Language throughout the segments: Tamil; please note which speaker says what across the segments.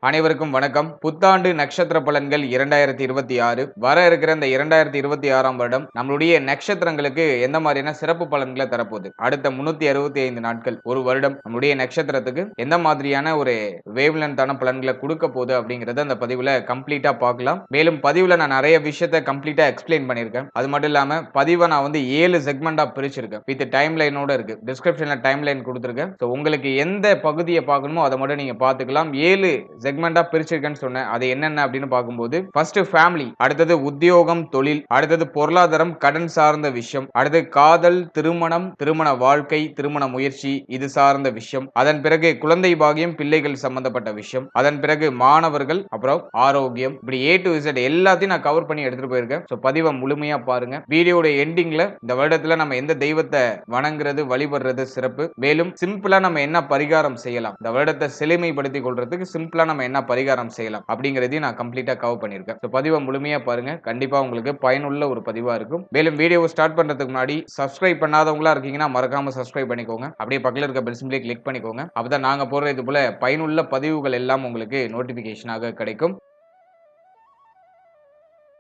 Speaker 1: அனைவருக்கும் வணக்கம். புத்தாண்டு நட்சத்திர பலன்கள் 2026 வர இருக்கிற இந்த 2026ஆம் வருடம் நம்மளுடைய நட்சத்திரங்களுக்கு எந்த மாதிரியான சிறப்பு பலன்களை தரப்போகுது? அடுத்த 365 நாட்கள் ஒரு வருடம் நம்மளுடைய நட்சத்திரத்துக்கு எந்த மாதிரியான ஒரு வேவ் லென்த்தான பலன்களை கொடுக்க போகுது அப்படிங்கறத அந்த பதிவுல கம்ப்ளீட்டா பார்க்கலாம். மேலும் பதிவுல நான் நிறைய விஷயத்தை கம்ப்ளீட்டா எக்ஸ்பிளைன் பண்ணியிருக்கேன். அது மட்டும் இல்லாம பதிவை நான் வந்து 7 செக்மெண்டா பிரிச்சிருக்கேன். வித் டைம் லைனோட இருக்கு. டிஸ்கிரிப்ஷன்ல டைம் லைன் கொடுத்திருக்கேன். ஸோ உங்களுக்கு எந்த பகுதியை பார்க்கணுமோ அதை மட்டும் நீங்க பார்த்துக்கலாம். 7 செக்மெண்டா பிரிச்சிருக்கேன்னு சொன்னேன். அது என்னென்ன அப்படின்னு பார்க்கும்போது ஃபர்ஸ்ட் ஃபேமிலி, அடுத்தது உத்தியோகம், தொழில், அடுத்தது பொருளாதாரம், கடன் சார்ந்த விஷயம், அடுத்து காதல், திருமணம், திருமண வாழ்க்கை, திருமண முயற்சி இது சார்ந்த விஷயம், அதன் பிறகு குழந்தை பாகியம், பிள்ளைகள் சம்பந்தப்பட்ட விஷயம், அதன் பிறகு மாணவர்கள், அப்புறம் ஆரோக்கியம், இப்படி A to Z எல்லாத்தையும் நான் கவர் பண்ணி எடுத்துட்டு போயிருக்கேன். ஸோ பதிவை முழுமையா பாருங்க. வீடியோட எண்டிங்ல இந்த வருடத்துல நம்ம எந்த தெய்வத்தை வணங்குறது வழிபடுறது சிறப்பு, மேலும் சிம்பிளா நம்ம என்ன பரிகாரம் செய்யலாம், இந்த வருடத்தை செழுமைப்படுத்திக் கொள்றதுக்கு சிம்பிளா நம்ம என்ன பரிகாரம் செய்யலாம் அப்படிங்கறதையும் நான் கம்ப்ளீட்டா கவர் பண்ணியிருக்கேன். ஸோ பதிவை முழுமையா பாருங்க. கண்டிப்பா உங்களுக்கு பயனுள்ள ஒரு பதிவா இருக்கும். மேலும் வீடியோவை ஸ்டார்ட் பண்றதுக்கு முன்னாடி சப்ஸ்கிரைப் பண்ணாதவங்களா இருக்கீங்கன்னா மறக்காம சப்ஸ்கிரைப் பண்ணிக்கோங்க. அப்படியே பக்கத்துல இருக்க பெல் சிம்பிளை கிளிக் பண்ணிக்கோங்க. அப்பதான் நாங்க போடுற இது போல பயனுள்ள பதிவுகள் எல்லாம் உங்களுக்கு நோட்டிபிகேஷனாக கிடைக்கும்.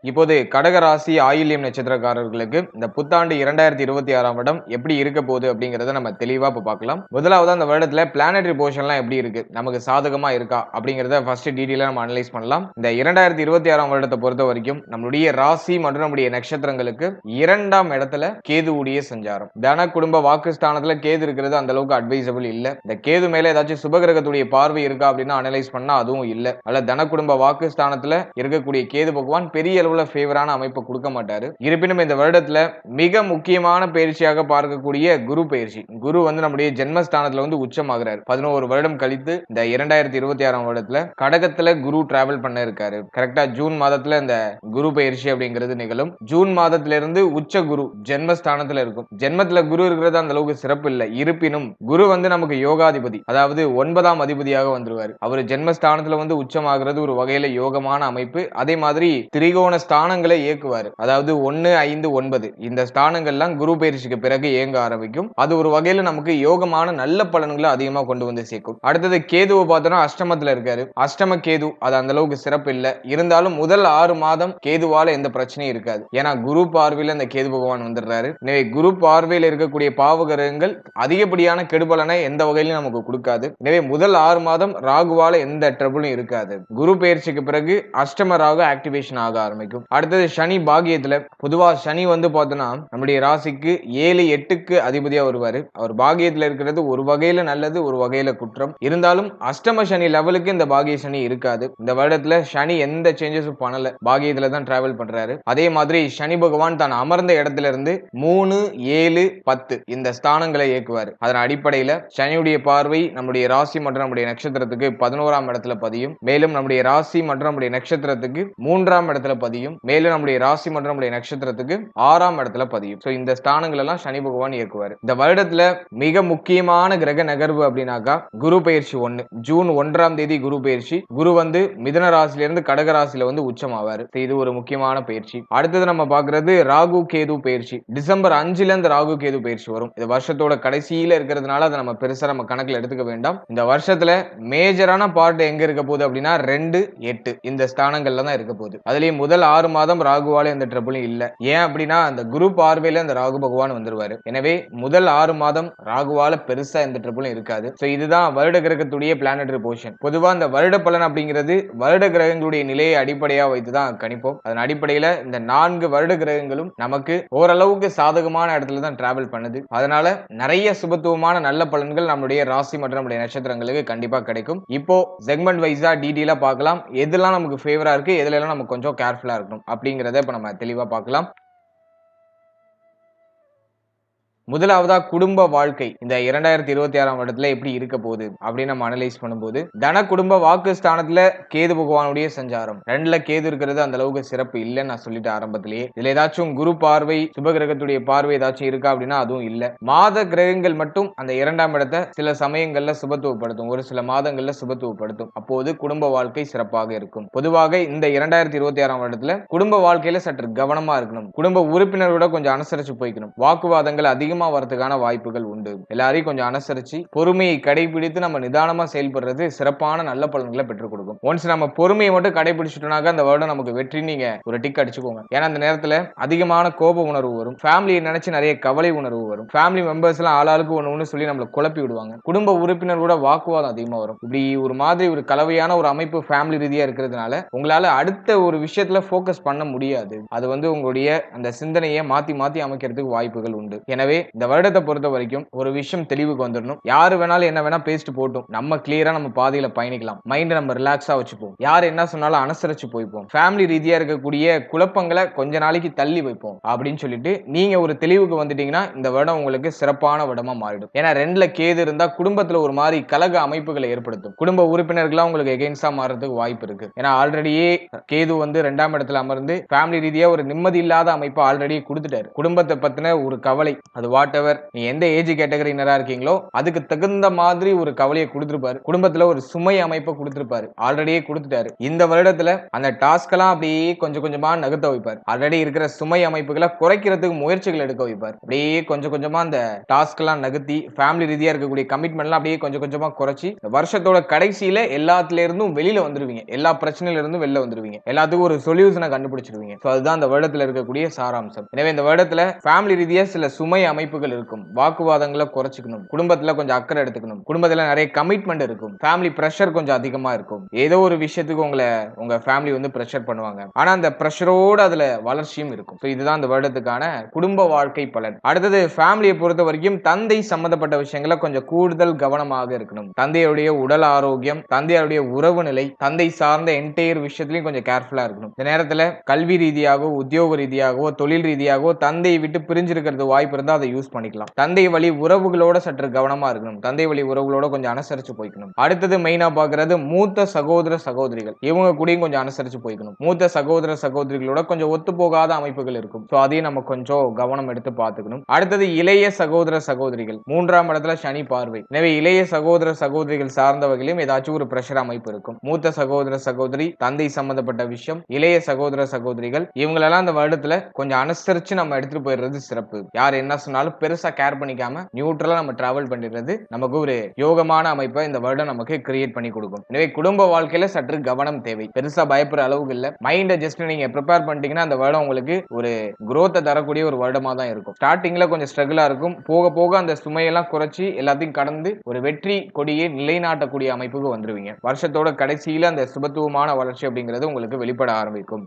Speaker 1: இப்போது கடகராசி ஆயில்யம் நட்சத்திரக்காரர்களுக்கு இந்த புத்தாண்டு 2026ஆம் வருடம் எப்படி இருக்க போகுது அப்படிங்கறத நம்ம தெளிவா இப்ப பார்க்கலாம். முதலாவது அந்த வருடத்துல பிளானட்டரி பொசிஷன்லாம் எப்படி இருக்கு, நமக்கு சாதகமா இருக்கா அப்படிங்கறத ஃபர்ஸ்ட் டீடைலா நம்ம அனலைஸ் பண்ணலாம். இந்த 2026ஆம் வருடத்தை பொறுத்த வரைக்கும் நம்மளுடைய ராசி மற்றும் நம்முடைய நட்சத்திரங்களுக்கு 2ஆம் இடத்துல கேதுவுடைய சஞ்சாரம். தன குடும்ப வாக்குஸ்தானத்துல கேது இருக்கிறது அந்த அளவுக்கு அட்வைசபிள் இல்ல. இந்த கேது மேல ஏதாச்சும் சுபகிரகத்துடைய பார்வை இருக்கா அப்படின்னு அனலைஸ் பண்ணா அதுவும் இல்ல. அல்ல தன குடும்ப வாக்குஸ்தானத்துல இருக்கக்கூடிய கேது பகவான் பெரிய ஃபேவரான அமைப்பு கொடுக்க மாட்டாரு. இருப்பினும் இந்த வருடத்துல மிக முக்கியமான பயிற்சியாக பார்க்கக்கூடிய குரு பயிற்சி. குரு வந்து நம்முடைய ஜென்மஸ்தானத்துல வந்து உச்சமாகிறார். 11 வருடம் கழித்து இந்த 2026ஆம் வருடத்துல கடகத்துல குரு டிராவல் பண்ண இருக்காரு. கரெக்டா ஜூன் மாதத்துல இந்த குரு பயிற்சி அப்படிங்கிறது நிகழும். ஜூன் மாதத்துல இருந்து உச்ச குரு ஜென்மஸ்தானத்துல இருக்கும். ஜென்மத்துல குரு இருக்கிறது அந்த அளவுக்கு சிறப்பு இல்லை. இருப்பினும் குரு வந்து நமக்கு யோகாதிபதி, அதாவது 9ஆம் அதிபதியாக வந்துருவாரு. அவர் ஜென்மஸ்தானத்துல வந்து உச்சமாகிறது ஒரு வகையில யோகமான அமைப்பு. அதே மாதிரி திரிகோண ஸ்தானங்களை இயக்குவார். அதாவது 1, 5, 9 இந்த ஸ்தானங்கள்லாம் குரு பயிற்சிக்கு பிறகு இயங்க ஆரம்பிக்கும். அது ஒரு வகையில நமக்கு யோகமான நல்ல பலன்களை அதிகமா கொண்டு வந்து சேர்க்கும். அடுத்தது கேதுவை பார்த்தோம்னா அஷ்டமத்துல இருக்காரு. அஷ்டம கேது அது அந்த அளவுக்கு சிறப்பு இல்லை. இருந்தாலும் முதல் 6 மாதம் கேதுவால எந்த பிரச்சனையும் இருக்காது. ஏன்னா குரு பார்வையில அந்த கேது பகவான் வந்துடுறாரு. எனவே குரு பார்வையில் இருக்கக்கூடிய பாவகிரகங்கள் அதிகப்படியான கெடுபலனை எந்த வகையிலும் நமக்கு கொடுக்காது. எனவே முதல் 6 மாதம் ராகுவால எந்த ட்ரபிளும் இருக்காது. குரு பயிற்சிக்கு பிறகு அஷ்டம ராகு ஆக்டிவேஷன் ஆக ஆரம்பிக்கும். அடுத்தது சனி பாகியத்துல. பொதுவா சனி வந்து பார்த்தோம்னா நம்முடைய ராசிக்கு 7, 8க்கு அதிபதியா வருவாரு. அவர் பாகியத்துல இருக்கிறது ஒரு வகையில நல்லது, ஒரு வகையில குற்றம். இருந்தாலும் அஷ்டம சனி லெவலுக்கு இந்த பாகிய சனி இருக்காது. இந்த வருடத்துல சனி எந்த சேஞ்சஸும் பண்ணல, பாகியத்துல தான் டிராவல் பண்றாரு. அதே மாதிரி சனி பகவான் தான் அமர்ந்த இடத்துல இருந்து 3, 7, 10 இந்த ஸ்தானங்களை இயக்குவார். அதன் அடிப்படையில சனியுடைய பார்வை நம்முடைய ராசி மற்றும் நம்முடைய நட்சத்திரத்துக்கு 11ஆம் இடத்துல பதியும். மேலும் நம்முடைய ராசி மற்றும் நம்முடைய நட்சத்திரத்துக்கு 3ஆம் இடத்துல பதியும். மேலும் நம்முடைய ராசி மற்றும் நம்முடைய நட்சத்திரத்துக்கு 6ஆம் இடத்துல பதியும். சோ இந்த ஸ்தானங்கள் எல்லாம் சனி பகவான் இயக்குவார். இந்த வருடத்துல மிக முக்கியமான கிரக நகர்வு அப்படின்னாக்கா குரு பயிற்சி 1 ஜூன் 1ஆம் தேதி குரு பயிற்சி. குரு வந்து மிதுன ராசியில இருந்து கடக ராசியில வந்து உச்சமாவாரு. இது ஒரு முக்கியமான பயிற்சி. அடுத்தது நம்ம பார்க்கிறது ராகு கேது பயிற்சி. டிசம்பர் 5ல இருந்து ராகு கேது பயிற்சி வரும். இது வருஷத்தோட கடைசியில இருக்கிறதுனால அதை நம்ம பெருசா நம்ம கணக்குல எடுத்துக்க வேண்டாம். இந்த வருஷத்துல மேஜரான பார்ட் எங்க இருக்க போகுது அப்படின்னா 2, 8 இந்த ஸ்தானங்கள்ல தான் இருக்க போகுது. அதுலயும் முதல் 6 மாதம் ராகுவால எந்த ட்ரபிளும் இல்ல. ஏன் அப்படின்னா அந்த குரு பார்வையில அந்த ராகு பகவான் வந்துருவாரு. எனவே முதல் 6 மாதம் ராகுவால பெருசா எந்த ட்ரபிளும் இருக்காது. சோ இதுதான் வருட கிரகத்துடைய பிளானட்டரி பொசிஷன். பொதுவா இந்த வருட பலன் அப்படிங்கிறது வருட கிரகங்களுடைய நிலையை அடிப்படையா வைத்துதான் கணிப்போம். அதன் அடிப்படையில இந்த 4 வருட கிரகங்களும் நமக்கு ஓரளவுக்கு சாதகமான இடத்துல தான் டிராவல் பண்ணுது. அதனால நிறைய சுபத்துவமான நல்ல பலன்கள் நம்முடைய ராசி மற்றும் நம்முடைய நட்சத்திரங்களுக்கு கண்டிப்பா கிடைக்கும். இப்போ செக்மெண்ட் வைஸா டீடைலா பார்க்கலாம். எதெல்லாம் நமக்கு ஃபேவரா இருக்கு, எதுல எல்லாம் நம்ம கொஞ்சம் கேர்ஃபுல்லா இருக்கணும் அப்படிங்கறத இப்ப நம்ம தெளிவா பார்க்கலாம். முதலாவதா குடும்ப வாழ்க்கை இந்த 2026ஆம் வருடத்துல எப்படி இருக்க போகுது அப்படின்னு நம்ம அனலைஸ் பண்ணும்போது தன குடும்ப வாக்கு ஸ்தானத்துல கேது பகவானுடைய சஞ்சாரம். 2ல கேது இருக்கிறது அந்த அளவுக்கு சிறப்பு இல்லைன்னு நான் சொல்லிட்டு ஆரம்பத்திலேயே. இதுல ஏதாச்சும் குரு பார்வை சுப கிரகத்துடைய பார்வை ஏதாச்சும் இருக்கா அப்படின்னா அதுவும் இல்ல. மாத கிரகங்கள் மட்டும் அந்த 2ஆம் இடத்தை சில சமயங்கள்ல சுபத்துவப்படுத்தும், ஒரு சில மாதங்கள்ல சுபத்துவப்படுத்தும். அப்போது குடும்ப வாழ்க்கை சிறப்பாக இருக்கும். பொதுவாக இந்த 2026ஆம் வருடத்துல குடும்ப வாழ்க்கையில சற்று கவனமா இருக்கணும். குடும்ப உறுப்பினரோட கொஞ்சம் அனுசரிச்சு போய்க்கணும். வாக்குவாதங்கள் அதிகம் அதிகமா வரதுக்கான வாய்ப்புகள் உண்டு. எல்லாரையும் கொஞ்சம் அனுசரிச்சு பொறுமையை கடைபிடித்து நம்ம நிதானமா செயல்படுறது சிறப்பான நல்ல பலன்களை பெற்றுக் கொடுக்கும். ஒன்ஸ் நம்ம பொறுமையை மட்டும் கடைபிடிச்சிட்டோம்னாக்க அந்த வருடம் நமக்கு வெற்றி நீங்க ஒரு டிக் அடிச்சுக்கோங்க. ஏன்னா அந்த நேரத்துல அதிகமான கோப உணர்வு வரும், ஃபேமிலியை நினைச்சு நிறைய கவலை உணர்வு வரும், ஃபேமிலி மெம்பர்ஸ் எல்லாம் ஆளாளுக்கு ஒண்ணு சொல்லி நம்மள குழப்பி விடுவாங்க, குடும்ப உறுப்பினர் கூட வாக்குவாதம் அதிகமா வரும். இப்படி ஒரு மாதிரி ஒரு கலவையான ஒரு அமைப்பு ஃபேமிலி ரீதியா இருக்கிறதுனால உங்களால அடுத்த ஒரு விஷயத்துல போக்கஸ் பண்ண முடியாது. அது உங்களுடைய அந்த சிந்தனையை மாத்தி மாத்தி அமைக்கிறதுக்கு வாய்ப்புகள் உண்டு. எனவே இந்த வருடத்தை பொறுத்த வரைக்கும் ஒரு விஷயம் தெளிவுக்கு வந்துடணும். யாரு வேணாலும் என்ன வேணா பேசிட்டு போட்டும், நம்ம கிளியரா நம்ம பாதையில பயணிக்கலாம். மைண்ட் நம்ம ரிலாக்ஸா வச்சுப்போம். யார் என்ன சொன்னாலும் அனுசரிச்சு போய்ப்போம். ஃபேமிலி ரீதியா இருக்கக்கூடிய குழப்பங்களை கொஞ்ச நாளைக்கு தள்ளி வைப்போம் அப்படின்னு சொல்லிட்டு நீங்க ஒரு தெளிவுக்கு வந்துட்டீங்கன்னா இந்த வருடம் உங்களுக்கு சிறப்பான வருடமா மாறிடும். ஏன்னா 2ல கேது இருந்தா குடும்பத்துல ஒரு மாதிரி கலக அமைப்புகளை ஏற்படுத்தும். குடும்ப உறுப்பினர்களா உங்களுக்கு எகெயின்ஸ்டா மாறதுக்கு வாய்ப்பு இருக்கு. ஏன்னா ஆல்ரெடியே கேது 2ஆம் இடத்துல அமர்ந்து ஃபேமிலி ரீதியா ஒரு நிம்மதி இல்லாத அமைப்பு ஆல்ரெடி கொடுத்துட்டாரு. குடும்பத்தை பத்தின ஒரு கவலை, அது வாட் எவர் நீ எந்த ஏஜ் கேட்டகரினரா இருக்கீங்களோ அதுக்கு தகுந்த மாதிரி ஒரு கவலையை கொடுத்திருப்பாரு. குடும்பத்துல ஒரு சுமை அமைப்பை கொடுத்திருப்பாரு, ஆல்ரெடியே கொடுத்துட்டாரு. இந்த வருடத்துல அந்த டாஸ்க் எல்லாம் அப்படியே கொஞ்சம் கொஞ்சமா நகர்த்த வைப்பார். ஆல்ரெடி இருக்கிற சுமை அமைப்புகளை குறைக்கிறதுக்கு முயற்சிகள் எடுக்க வைப்பார். அப்படியே கொஞ்சம் கொஞ்சமா அந்த டாஸ்க் எல்லாம் நகர்த்தி ஃபேமிலி ரீதியா இருக்கக்கூடிய கமிட்மெண்ட் எல்லாம் அப்படியே கொஞ்சம் கொஞ்சமா குறைச்சி வருஷத்தோட கடைசியில எல்லாத்துல இருந்தும் வெளியில வந்துருவீங்க. எல்லா பிரச்சனையில இருந்தும் வெளில வந்துருவீங்க. எல்லாத்துக்கும் ஒரு சொல்யூஷனை கண்டுபிடிச்சிருவீங்க. அதுதான் இந்த வருடத்துல இருக்கக்கூடிய சாராம்சம். எனவே இந்த வருடத்துல ஃபேமிலி ரீதியா சில சுமை அமைப்புகள் இருக்கும். வாக்குவாதங்களை குறைச்சிக்கணும், குடும்பத்துல கொஞ்சம் அக்கறை எடுத்துக்கணும், குடும்பத்துல நிறைய கமிட்மெண்ட் இருக்கும், ஃபேமிலி பிரஷர் கொஞ்சம் அதிகமா இருக்கும். ஏதோ ஒரு விஷயத்துக்கு உங்க ஃபேமிலி பிரஷர் பண்ணுவாங்க. ஆனா அந்த பிரஷரோட அதுல வளர்ச்சியும் இருக்கும். இதுதான் இந்த வருடத்துக்கான குடும்ப வாழ்க்கை பலன். அடுத்தது ஃபேமிலியை பொறுத்த வரைக்கும் தந்தை சம்பந்தப்பட்ட விஷயங்களை கொஞ்சம் கூடுதல் கவனமாக இருக்கணும். தந்தையுடைய உடல் ஆரோக்கியம், தந்தையுடைய உறவு நிலை, தந்தை சார்ந்த என்டையர் விஷயத்திலையும் கொஞ்சம் கேர்ஃபுல்லா இருக்கணும். இந்த நேரத்துல கல்வி ரீதியாகவோ உத்தியோக ரீதியாகவோ தொழில் ரீதியாகவோ தந்தையை விட்டு பிரிஞ்சிருக்கிறது வாய்ப்பு இருந்தா அதை யூஸ் பண்ணிக்கலாம். தந்தை வழி உறவுகளோட சற்று கவனமா இருக்கணும். தந்தை வழி உறவுகளோட கொஞ்சம் அனுசரிச்சு போய்க்கணும். அடுத்தது மெயினா பாக்குறது மூத்த சகோதர சகோதரிகள், இவங்க கூடயும் கொஞ்சம் அனுசரிச்சு போய்க்கணும். மூத்த சகோதர சகோதரிகளோட கொஞ்சம் ஒத்து போகாத அமைப்புகள் இருக்கும். அதையும் நம்ம கொஞ்சம் கவனம் எடுத்து பார்த்துக்கணும். அடுத்தது இளைய சகோதர சகோதரிகள், 3ஆம் இடத்துல சனி பார்வை. எனவே இளைய சகோதர சகோதரிகள் சார்ந்த வகையிலும் ஏதாச்சும் ஒரு பிரஷர் அமைப்பு இருக்கும். மூத்த சகோதர சகோதரி, தந்தை சம்பந்தப்பட்ட விஷயம், இளைய சகோதர சகோதரிகள், இவங்களெல்லாம் இந்த வருடத்துல கொஞ்சம் அனுசரிச்சு நம்ம எடுத்துட்டு போயிடுறது சிறப்பு. யார் என்ன சொன்னாலும் பெருசா கேர் பண்ணிக்காம நியூட்ரலா நம்ம டிராவல் பண்ணிடுறது நமக்கு ஒரு யோகமான அமைப்பை இந்த வருடம் நமக்கு கிரியேட் பண்ணி கொடுக்கும். எனவே குடும்ப வாழ்க்கையில சற்று கவனம் தேவை. பெருசா பயப்படுற அளவுக்கு இல்ல. மைண்ட ஜஸ்ட் நீங்க ப்ரிப்பேர் பண்ணிட்டீங்கன்னா அந்த வருடம் உங்களுக்கு ஒரு growth தரக்கூடிய ஒரு வருடமா தான் இருக்கும். ஸ்டார்டிங்ல கொஞ்சம் ஸ்ட்ரகிளா இருக்கும். போக போக அந்த சுமையெல்லாம் குறைச்சி எல்லாத்தையும் கடந்து ஒரு வெற்றி கொடியை நிலைநாட்டக்கூடிய அமைப்புக்கு வந்துருவீங்க. வருஷத்தோட கடைசியில அந்த சுபத்துவமான வளர்ச்சி அப்படிங்கிறது உங்களுக்கு வெளிப்பட ஆரம்பிக்கும்.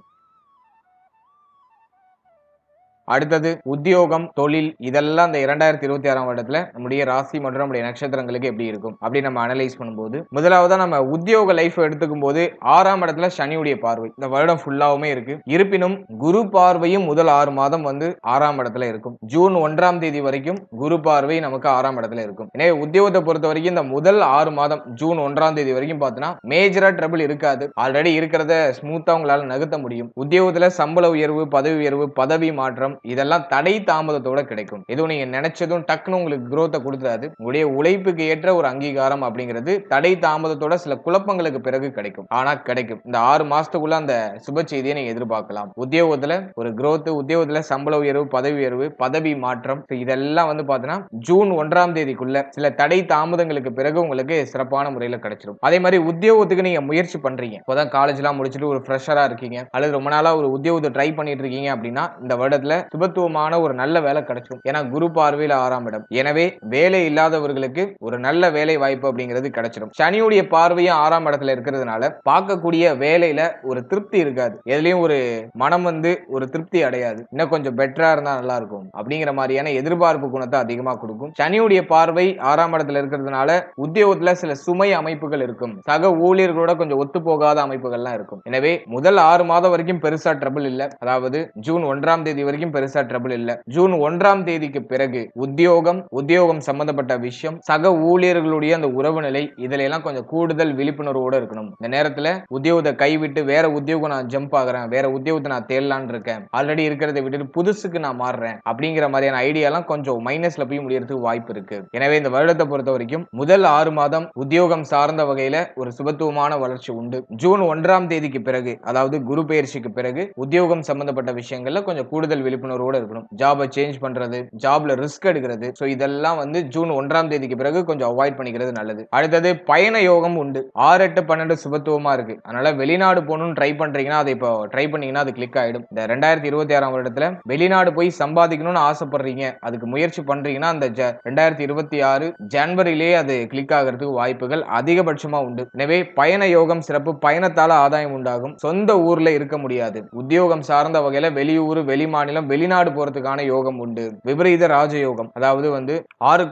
Speaker 1: அடுத்தது உத்தியோகம், தொழில், இதெல்லாம் இந்த 2026ஆம் வருடத்துல நம்முடைய ராசி மற்றும் நம்முடைய நட்சத்திரங்களுக்கு எப்படி இருக்கும் அப்படி நம்ம அனலைஸ் பண்ணும்போது, முதலாவதா நம்ம உத்தியோக லைஃப் எடுத்துக்கும் போது 6ஆம் இடத்துல சனியுடைய பார்வை இந்த வருடம் ஃபுல்லாவுமே இருக்கு. இருப்பினும் குரு பார்வையும் முதல் 6 மாதம் 6ஆம் இடத்துல இருக்கும். ஜூன் 1ஆம் தேதி வரைக்கும் குரு பார்வை நமக்கு 6ஆம் இடத்துல இருக்கும். எனவே உத்தியோகத்தை பொறுத்த வரைக்கும் இந்த முதல் 6 மாதம் ஜூன் 1ஆம் தேதி வரைக்கும் பார்த்தீங்கன்னா மேஜரா ட்ரபிள் இருக்காது. ஆல்ரெடி இருக்கிறத ஸ்மூத்தா உங்களால நகர்த்த முடியும். உத்தியோகத்துல சம்பள உயர்வு, பதவி உயர்வு, பதவி மாற்றம் இதெல்லாம் தடை தாமதத்தோட கிடைக்கும். எதுவும் நீங்க நினைச்சதும் டக்குன்னு உங்களுக்கு growth கொடுத்துறாது. உங்களுடைய உழைப்புக்கு ஏற்ற ஒரு அங்கீகாரம் அப்படிங்கிறது தடை தாமதத்தோட சில குழப்பங்களுக்கு பிறகு கிடைக்கும். ஆனா கிடைக்கும். இந்த 6 மாசத்துக்குள்ள அந்த சுப செய்தியை நீங்க எதிர்பார்க்கலாம். உத்தியோகத்துல ஒரு growth, உத்தியோகத்துல சம்பள உயர்வு, பதவி உயர்வு, பதவி மாற்றம், இதெல்லாம் பாத்தீங்கன்னா ஜூன் 1ஆம் தேதிக்குள்ள சில தடை தாமதங்களுக்கு பிறகு உங்களுக்கு சிறப்பான முறையில் கிடைச்சிடும். அதே மாதிரி உத்தியோகத்துக்கு நீங்க முயற்சி பண்றீங்க, இப்பதான் காலேஜ் எல்லாம் முடிச்சுட்டு ஒரு ஃப்ரெஷரா இருக்கீங்க அல்லது ரொம்ப நாளா ஒரு உத்தியோகத்தை ட்ரை பண்ணிட்டு இருக்கீங்க அப்படின்னா இந்த வருடத்துல சுபத்துவமான ஒரு நல்ல வேலை கிடைச்சிடும். ஏன்னா குரு பார்வையில் 6ஆம் இடம். எனவே வேலை இல்லாதவர்களுக்கு ஒரு நல்ல வேலை வாய்ப்பு அப்படிங்கிறது கிடைச்சிடும். சனியுடைய பார்வையும் 6ஆம் இடத்துல இருக்கிறதுனால பார்க்கக்கூடிய வேலையில ஒரு திருப்தி இருக்காது. எதுலயும் ஒரு மனம் ஒரு திருப்தி அடையாது. இன்னும் கொஞ்சம் பெட்டரா இருந்தா நல்லா இருக்கும் அப்படிங்கிற மாதிரியான எதிர்பார்ப்பு குணத்தை அதிகமா கொடுக்கும். சனியுடைய பார்வை 6ஆம் இடத்துல இருக்கிறதுனால உத்தியோகத்துல சில சுமை அமைப்புகள் இருக்கும். சக ஊழியர்களோட கொஞ்சம் ஒத்து போகாத அமைப்புகள்லாம் இருக்கும். எனவே முதல் 6 மாதம் வரைக்கும் பெருசா ட்ரபிள் இல்ல. அதாவது ஜூன் 1ஆம் தேதி வரைக்கும் பெருசா ட்ரபிள் இல்ல. ஜூன் 1ஆம் தேதிக்கு பிறகு உத்தியோகம் சம்பந்தப்பட்ட விஷயம், சக ஊழியர்களுடைய அந்த உறவு நிலை, இதுல எல்லாம் கொஞ்சம் கூடுதல் விழிப்புணர்வோட இருக்கணும். இந்த நேரத்துல உத்தியோகத்தை கைவிட்டு வேற உத்தியோகம் நான் ஜம்ப் ஆகுறேன், வேற உத்தியோகத்தை நான் தேடலான்னு இருக்கேன், ஆல்ரெடி இருக்கிறத விட்டுட்டு புதுசுக்கு நான் மாறுறேன் அப்படிங்கிற மாதிரியான ஐடியா எல்லாம் கொஞ்சம் மைனஸ்ல போய் முடியறதுக்கு வாய்ப்பு இருக்கு. எனவே இந்த வருடத்தை பொறுத்த வரைக்கும் முதல் 6 மாதம் உத்தியோகம் சார்ந்த வகையில ஒரு சுபத்துவமான வளர்ச்சி உண்டு. ஜூன் 1ஆம் தேதிக்கு பிறகு, அதாவது குரு பெயர்ச்சிக்கு பிறகு உத்தியோகம் சம்பந்தப்பட்ட விஷயங்கள்ல கொஞ்சம் கூடுதல் விழிப்புணர்வு விழிப்புணர்வோட இருக்கணும். ஜாப சேஞ்ச் பண்றது, ஜாப்ல ரிஸ்க் எடுக்கிறது, சோ இதெல்லாம் வந்து ஜூன் 1ஆம் தேதிக்கு பிறகு கொஞ்சம் அவாய்ட் பண்ணிக்கிறது நல்லது. அடுத்தது பயண யோகம் உண்டு. 6, 8, 12 சுபத்துவமா இருக்கு. அதனால வெளிநாடு போகணும்னு ட்ரை பண்றீங்கன்னா அதை இப்போ ட்ரை பண்ணீங்கன்னா அது கிளிக் ஆயிடும். இந்த 2026ஆம் வருடத்துல வெளிநாடு போய் சம்பாதிக்கணும்னு ஆசைப்படுறீங்க, அதுக்கு முயற்சி பண்றீங்கன்னா அந்த 2026 ஜனவரியிலேயே அது கிளிக் ஆகிறதுக்கு வாய்ப்புகள் அதிகபட்சமா உண்டு. எனவே பயண யோகம் சிறப்பு. பயணத்தால ஆதாயம் உண்டாகும். சொந்த ஊர்ல இருக்க முடியாது. உத்தியோகம் சார்ந்த வகையில வெளியூர், வெளிமாநிலம், வெளிநாடு போறதுக்கான யோகம் உண்டு. விபரீத ராஜயோகம், அதாவது வந்து 6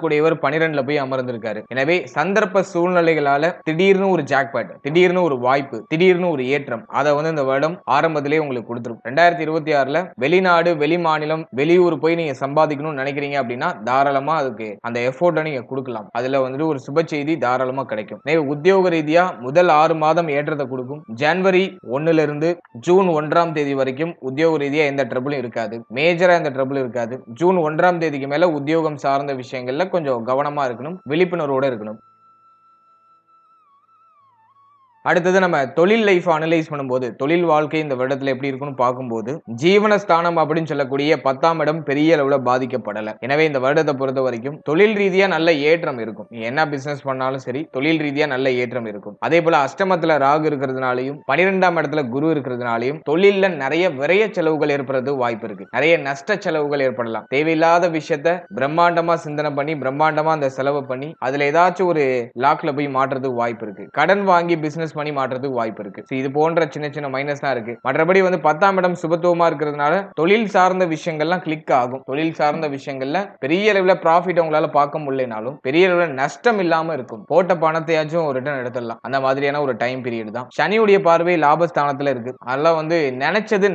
Speaker 1: 12ல போய் அமர்ந்திருக்காரு. எனவே சந்தர்ப்ப சூழ்நிலைகளால திடீர்னு ஒரு ஜாக்பாட், திடீர்னு ஒரு வாய்ப்பு, திடீர்னு ஒரு ஏற்றம், அதை வந்து இந்த வருடம் ஆரம்பத்திலேயே உங்களுக்கு கொடுத்துரும். 2026ல வெளிநாடு, வெளிமாநிலம், வெளியூர் போய் நீங்க சம்பாதிக்கணும்னு நினைக்கிறீங்க அப்படின்னா தாராளமா அதுக்கு அந்த எஃபோர்ட்டை நீங்க கொடுக்கலாம். அதுல வந்துட்டு ஒரு சுப செய்தி தாராளமா கிடைக்கும். உத்தியோக ரீதியா முதல் 6 மாதம் ஏற்றத்தை கொடுக்கும். ஜனவரி 1ல இருந்து ஜூன் 1ஆம் தேதி வரைக்கும் உத்தியோக ரீதியா எந்த ட்ரபிளும் இருக்காது. மேஜரா எந்த ட்ரபிளும் இருக்காது. ஜூன் 1ஆம் தேதிக்கு மேல உத்தியோகம் சார்ந்த விஷயங்கள்ல கொஞ்சம் கவனமா இருக்கணும், விழிப்புணர்வோட இருக்கணும். அடுத்தது நம்ம தொழில் லைஃப் அனலைஸ் பண்ணும்போது, தொழில் வாழ்க்கை இந்த வருடத்துல எப்படி இருக்குன்னு பார்க்கும்போது, ஜீவனஸ்தானம் அப்படின்னு சொல்லக்கூடிய 10ஆம் இடம் பெரிய அளவுல பாதிக்கப்படல. எனவே இந்த வருடத்தை பொறுத்த வரைக்கும் தொழில் ரீதியா நல்ல ஏற்றம் இருக்கும். நீ என்ன பிசினஸ் பண்ணாலும் சரி, தொழில் ரீதியா நல்ல ஏற்றம் இருக்கும். அதே போல அஷ்டமத்துல ராகு இருக்கிறதுனாலையும் 12ஆம் இடத்துல குரு இருக்கிறதுனாலையும் தொழில்ல நிறைய விரய செலவுகள் ஏற்படுறது வாய்ப்பு இருக்கு. நிறைய நஷ்ட செலவுகள் ஏற்படலாம். தேவையில்லாத விஷயத்த பிரம்மாண்டமா சிந்தனை பண்ணி, பிரம்மாண்டமா அந்த செலவு பண்ணி அதுல ஏதாச்சும் ஒரு லாக்ல போய் மாற்றுறதுக்கு வாய்ப்பு இருக்கு. கடன் வாங்கி பிசினஸ் பண்ணி மாற்றத்துக்கு வாய்ப்பு இருக்கு. இது போன்ற சின்ன சின்ன மைனஸ் தான் இருக்கு. மற்றபடி வந்து 10ஆம் இடம் சுபத்துவமா இருக்கிறதுனால தொழில் சார்ந்த விஷயங்கள்லாம் கிளிக் ஆகும். தொழில் சார்ந்த விஷயங்கள்ல பெரிய அளவுல ப்ராஃபிட் உங்களால பார்க்க முடியலனாலும் பெரிய அளவுல நஷ்டம் இல்லாம இருக்கும். போட்ட பணத்தையாச்சும் ரிட்டர்ன் எடுத்துடலாம். அந்த மாதிரியான ஒரு டைம் பீரியட் தான். சனியுடைய பார்வை லாபஸ்தானத்துல இருக்கு. அதெல்லாம் வந்து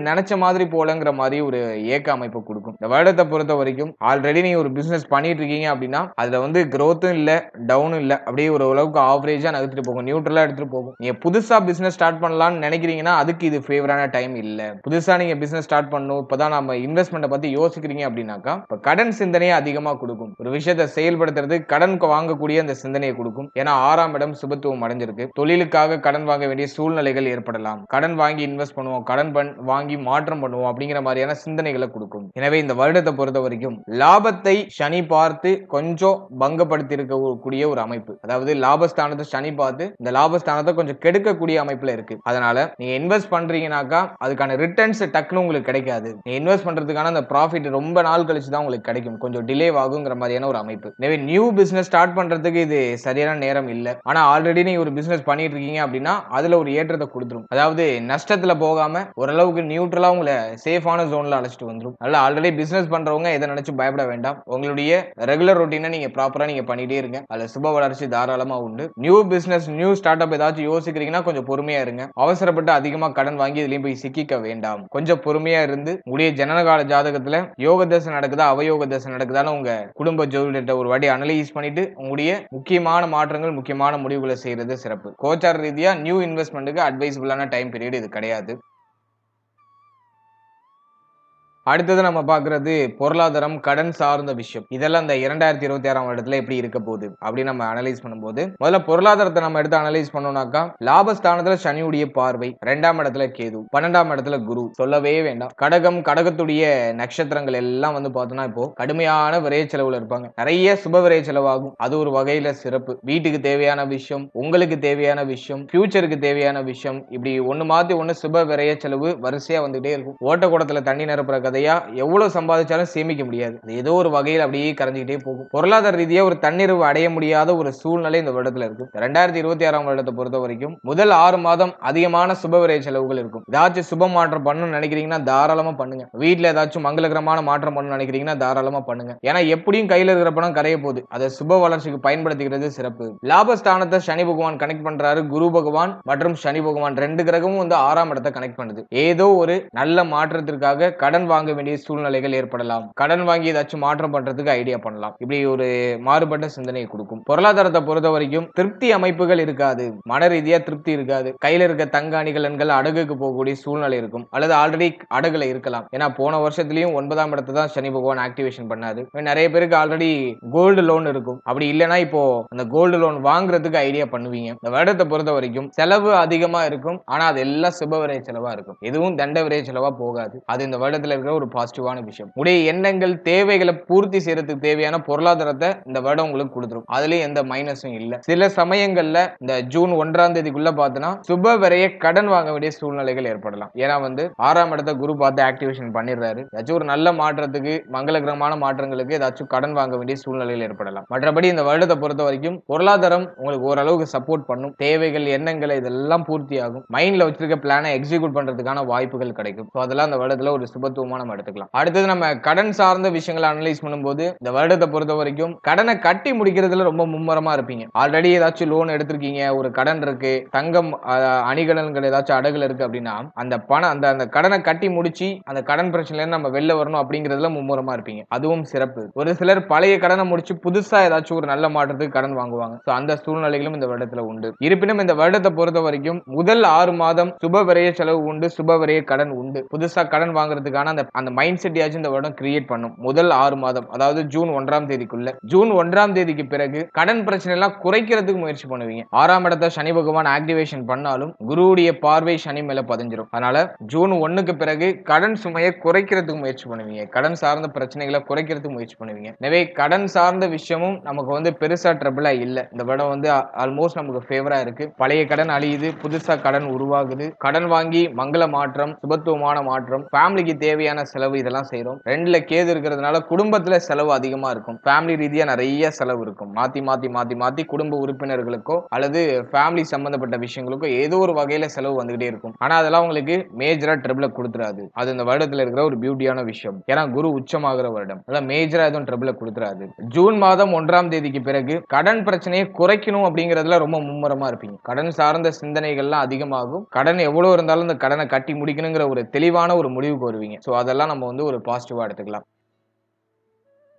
Speaker 1: நினைச்ச மாதிரி போலங்கிற மாதிரி ஒரு ஏக்க அமைப்பு கொடுக்கும். இந்த வருடத்தை பொறுத்த வரைக்கும் ஆல்ரெடி நீங்க ஒரு பிசினஸ் பண்ணிட்டு இருக்கீங்க அப்படின்னா அதுல வந்து growth-ம் இல்ல, டவுனும் இல்ல, அப்படியே ஒரு அளவுக்கு ஆவரேஜா நகர்த்திட்டு போகும், நியூட்ரலா எடுத்துட்டு போகும். நீங்க புதுசா பிசினஸ் ஸ்டார்ட் பண்ணலாம்னு நினைக்கிறீங்கன்னா அதுக்கு இது ஃபேவரான டைம் இல்ல. புதுசா நீங்க பிசினஸ் ஸ்டார்ட் பண்ணணும், இப்பதான் நம்ம இன்வெஸ்ட்மெண்ட் பத்தி யோசிக்கிறீங்க அப்படின்னாக்கா இப்ப கடன் சிந்தனையை அதிகமா கொடுக்கும். ஒரு விஷயத்தை செயல்படுத்துறது கடன் வாங்கக்கூடிய அந்த சிந்தனையை கொடுக்கும். ஏன்னா 6ஆம் இடம் சுபத்துவம் அடைஞ்சிருக்கு. தொழிலுக்காக கடன் வாங்க வேண்டிய சூழ்நிலைகள் ஏற்படலாம். கடன் வாங்கி இன்வெஸ்ட் பண்ணுவோம், கடன் வாங்கி மாற்றம் பண்ணுவோம் அப்படிங்கிற மாதிரியான சிந்தனைகளை கொடுக்கும். எனவே இந்த வருடத்தை பொறுத்த வரைக்கும் லாபத்தை சனி பார்த்து கொஞ்சம் பங்கப்படுத்தி இருக்கக்கூடிய ஒரு அமைப்பு. அதாவது லாபஸ்தானத்தை சனி பார்த்து இந்த லாபஸ்தானத்தை கொஞ்சம் கெடுக்கக்கூடிய அமைப்புல இருக்கு. அதனால நீங்க இன்வெஸ்ட் பண்றீங்கனாக்கா அதுக்கான ரிட்டர்ன்ஸ் டக்குனு உங்களுக்கு கிடைக்காது. நீங்க இன்வெஸ்ட் பண்றதுக்கான அந்த ப்ராஃபிட் ரொம்ப நாள் கழிச்சு தான் உங்களுக்கு கிடைக்கும். கொஞ்சம் டிலே ஆகுங்கிற மாதிரியான ஒரு அமைப்பு. எனவே நியூ பிசினஸ் ஸ்டார்ட் பண்றதுக்கு இது சரியான நேரம் இல்ல. ஆனா ஆல்ரெடி நீங்க ஒரு பிசினஸ் பண்ணிட்டு இருக்கீங்க அப்படின்னா அதுல ஒரு ஏற்றத்தை கொடுத்துரும். அதாவது நஷ்டத்துல போகாம ஓரளவுக்கு நியூட்ரலா உங்களை சேஃபான ஜோன்ல அழைச்சிட்டு வந்துரும். அதனால ஆல்ரெடி பிசினஸ் பண்றவங்க எதை நினைச்சு பயப்பட வேண்டாம். உங்களுடைய ரெகுலர் ரொட்டீனை நீங்க ப்ராப்பரா நீங்க பண்ணிட்டே இருங்க. அதுல சுப வளர்ச்சி தாராளமா உண்டு. New business, new start up ஏதாச்சும் யோசிக்கிறீங்கன்னா கொஞ்சம் பொறுமையா இருங்க. அவசரப்பட்டு அதிகமா கடன் வாங்கி இதுலயும் போய் சிக்கிக்க வேண்டாம். கொஞ்சம் பொறுமையா இருந்து உங்களுடைய ஜனனகால ஜாதகத்துல யோக தசை நடக்குதா, அவயோக தசை நடக்குதான்னு உங்க குடும்ப ஜோதிடத்தை ஒரு வாட்டி அனலைஸ் பண்ணிட்டு உங்களுடைய முக்கியமான மாற்றங்கள், முக்கியமான முடிவுகளை செய்யறது சிறப்பு. கோச்சார ரீதியா நியூ இன்வெஸ்ட்மெண்ட்டுக்கு அட்வைசபிளான டைம் பீரியட் இது கிடையாது. அடுத்தது நம்ம பார்க்கிறது பொருளாதாரம், கடன் சார்ந்த விஷயம். இதெல்லாம் இந்த 2026ஆம் வருடத்துல எப்படி இருக்க போகுது அப்படின்னு நம்ம அனலைஸ் பண்ணும்போது முதல்ல பொருளாதாரத்தை நம்ம எடுத்து அனலைஸ் பண்ணோம்னாக்கா லாபஸ்தானத்துல சனியுடைய பார்வை, 2ஆம் இடத்துல கேது, 12ஆம் இடத்துல குரு, சொல்லவே வேண்டாம். கடகத்துடைய நட்சத்திரங்கள் எல்லாம் வந்து பார்த்தோம்னா இப்போ கடுமையான விரைய செலவுல இருப்பாங்க. நிறைய சுப விரைய செலவாகும். அது ஒரு வகையில சிறப்பு. வீட்டுக்கு தேவையான விஷயம், உங்களுக்கு தேவையான விஷயம், ஃபியூச்சருக்கு தேவையான விஷயம், இப்படி ஒண்ணு மாத்தி ஒண்ணு சுப விரைய செலவு வரிசையா வந்துட்டே இருக்கும். ஓட்டக்கூடத்துல தண்ணி நிரப்புற கதை எவ்வளவு சம்பாதிச்சாலும் சேமிக்க முடியாது. ஏதோ ஒரு வகையில் அப்படியே கரைஞ்சிக்கிட்டே போகும். பொருளாதார ரீதியா ஒரு தன்னிறைவு அடைய முடியாத ஒரு சூழ்நிலை இந்த வருடத்துல இருக்கு. 2026ஆம் வருடத்தை பொறுத்த வரைக்கும் முதல் 6 மாதம் அதிகமான சுபவிரய செலவுகள் இருக்கும். ஏதாச்சும் சுப மாற்றம் பண்ணணும்னு நினைக்கிறீங்கன்னா தாராளமா பண்ணுங்க. வீட்டுல ஏதாச்சும் மங்களகரமான மாற்றம் பண்ணணும்னு நினைக்கிறீங்கன்னா தாராளமா பண்ணுங்க. ஏன்னா எப்படியும் கையில இருக்கிற பணம் கரைய போகுது. அதை சுப வளர்ச்சிக்கு பயன்படுத்திக்கிறது சிறப்பு. லாபஸ்தானத்தை சனி பகவான் கனெக்ட் பண்றாரு. குரு பகவான் மற்றும் சனி பகவான் 2 கிரகமும் வந்து 6ஆம் இடத்தை கனெக்ட் பண்ணுது. ஏதோ ஒரு நல்ல மாற்றத்திற்காக கடன் வாங்க வேண்டிய சூழ்நிலைகள் ஏற்படலாம். கடன் வாங்கி ஏதாச்சும் மாற்றம் பண்றதுக்கு ஐடியா பண்ணலாம். இப்படி ஒரு மாறுபட்ட சிந்தனையை கொடுக்கும். பொருளாதாரத்தை பொறுத்த வரைக்கும் திருப்தி அமைப்புகள் இருக்காது. மன ரீதியா திருப்தி இருக்காது. கையில இருக்க தங்க அணிகலன்கள் அடகுக்கு போகக்கூடிய சூழ்நிலை இருக்கும். அல்லது ஆல்ரெடி அடகுல இருக்கலாம். ஏன்னா போன வருஷத்துலயும் 9ஆம் இடத்தை தான் சனி பகவான் ஆக்டிவேஷன் பண்ணாரு. நிறைய பேருக்கு ஆல்ரெடி கோல்டு லோன் இருக்கும். அப்படி இல்லைன்னா இப்போ அந்த கோல்டு லோன் வாங்குறதுக்கு ஐடியா பண்ணுவீங்க. இந்த வருடத்தை பொறுத்த வரைக்கும் செலவு அதிகமா இருக்கும். ஆனா அது எல்லாம் சுப விரைய செலவா இருக்கும். எதுவும் தண்ட விரைய செலவா போகாது. அது இந்த வருடத்துல இருக்கிற இருக்கிற ஒரு பாசிட்டிவான விஷயம். உடைய எண்ணங்கள் தேவைகளை பூர்த்தி செய்யறதுக்கு தேவையான பொருளாதாரத்தை இந்த வருடம் உங்களுக்கு கொடுத்துரும். அதுலயும் எந்த மைனஸும் இல்ல. சில சமயங்கள்ல இந்த ஜூன் 1ஆம் தேதிக்குள்ள பார்த்தனா சுப விரைய கடன் வாங்க வேண்டிய சூழ்நிலைகள் ஏற்படலாம். ஏன்னா வந்து 6ஆம் இடத்தை குரு பார்த்து ஆக்டிவேஷன் பண்ணிடுறாரு. ஏதாச்சும் ஒரு நல்ல மாற்றத்துக்கு மங்களகரமான மாற்றங்களுக்கு ஏதாச்சும் கடன் வாங்க வேண்டிய சூழ்நிலைகள் ஏற்படலாம். மற்றபடி இந்த வருடத்தை பொறுத்த வரைக்கும் பொருளாதாரம் உங்களுக்கு ஓரளவுக்கு சப்போர்ட் பண்ணும். தேவைகள் எண்ணங்களை இதெல்லாம் பூர்த்தி ஆகும். மைண்ட்ல வச்சிருக்க பிளானை எக்ஸிக்யூட் பண்றதுக்கான வாய்ப்புகள் கிடைக்கும். அதெல்லாம் இந்த வருடத்துல ஒரு சுபத்துவமா நம்ம எடுத்துக்கலாம். அடுத்தது நம்ம கடன் சார்ந்த விஷயங்களை அனலைஸ் பண்ணும்போது இந்த வருடத்தை பொறுத்த வரைக்கும் கடனை கட்டி முடிக்கிறதுல ரொம்ப மும்முரமா இருப்பீங்க. ஆல்ரெடி ஏதாச்சும் லோன் எடுத்திருக்கீங்க, ஒரு கடன் இருக்கு, தங்கம் அணிகலன்கள் ஏதாச்சும் அடகுல இருக்கு அப்படின்னா அந்த பணம் அந்த கடனை கட்டி முடிச்சு அந்த கடன் பிரச்சனையில நம்ம வெளில வரணும் அப்படிங்கிறதுல மும்முரமா இருப்பீங்க. அதுவும் சிறப்பு. ஒரு சிலர் பழைய கடனை முடிச்சு புதுசா ஏதாச்சும் ஒரு நல்ல மாற்றத்துக்கு கடன் வாங்குவாங்க. அந்த சூழ்நிலைகளும் இந்த வருடத்துல உண்டு. இருப்பினும் இந்த வருடத்தை பொறுத்த வரைக்கும் முதல் 6 மாதம் சுப விரைய செலவு உண்டு, சுப விரைய கடன் உண்டு. புதுசா கடன் வாங்குறதுக்கான அந்த மைண்ட் செட் யாச்சும் இந்த வருடம் கிரியேட் பண்ணும். முதல் 6 மாதம், அதாவது ஜூன் 1ஆம் தேதிக்குள்ள. ஜூன் 1ஆம் தேதிக்கு பிறகு கடன் பிரச்சனை எல்லாம் குறைக்கிறதுக்கு முயற்சி பண்ணுவீங்க. 6ஆம் இடத்தை சனி பகவான் ஆக்டிவேஷன் பண்ணாலும் குருவுடைய பார்வை சனி மேல பதிஞ்சிரும். அதனால ஜூன் 1க்கு பிறகு கடன் சுமையை குறைக்கிறதுக்கு முயற்சி பண்ணுவீங்க. கடன் சார்ந்த பிரச்சனைகளை குறைக்கிறதுக்கு முயற்சி பண்ணுவீங்க. எனவே கடன் சார்ந்த விஷயமும் நமக்கு வந்து பெருசா ட்ரபிளா இல்ல. இந்த வருடம் வந்து ஆல்மோஸ்ட் நமக்கு ஃபேவரா இருக்கு. பழைய கடன் அழியுது, புதுசா கடன் உருவாகுது. கடன் வாங்கி மங்கள மாற்றம், சுபத்துவமான மாற்றம், ஃபேமிலிக்கு தேவையான செலவு இதெல்லாம் செய்றோம். 2ல கேது இருக்கிறதுனால குடும்பத்துல செலவு அதிகமா இருக்கும். ஃபேமிலி ரீதியா நிறைய செலவு இருக்கும். மாத்தி மாத்தி மாத்தி மாத்தி குடும்ப உறுப்பினர்களுக்கோ அல்லது ஃபேமிலி சம்பந்தப்பட்ட விஷயங்களுக்கோ ஏதோ ஒரு வகையில செலவு வந்துகிட்டே இருக்கும். ஆனா அதெல்லாம் உங்களுக்கு மேஜரா ட்ரபிள கொடுத்துறாது. அது இந்த வருடத்துல இருக்கிற ஒரு பியூட்டியான விஷயம். ஏன்னா குரு உச்சமாகிற வருடம். அதான் மேஜரா எதுவும் ட்ரபிள கொடுத்துறாது. ஜூன் மாதம் 1ஆம் தேதிக்கு பிறகு கடன் பிரச்சனையை குறைக்கணும் அப்படிங்கறதுல ரொம்ப மும்முரமா இருப்பீங்க. கடன் சார்ந்த சிந்தனைகள்லாம் அதிகமாகும். கடன் எவ்வளவு இருந்தாலும் இந்த கடனை கட்டி முடிக்கணுங்கிற ஒரு தெளிவான ஒரு முடிவுக்கு வருவீங்க. சோ அதெல்லாம் நம்ம வந்து ஒரு பாசிட்டிவா எடுத்துக்கலாம்.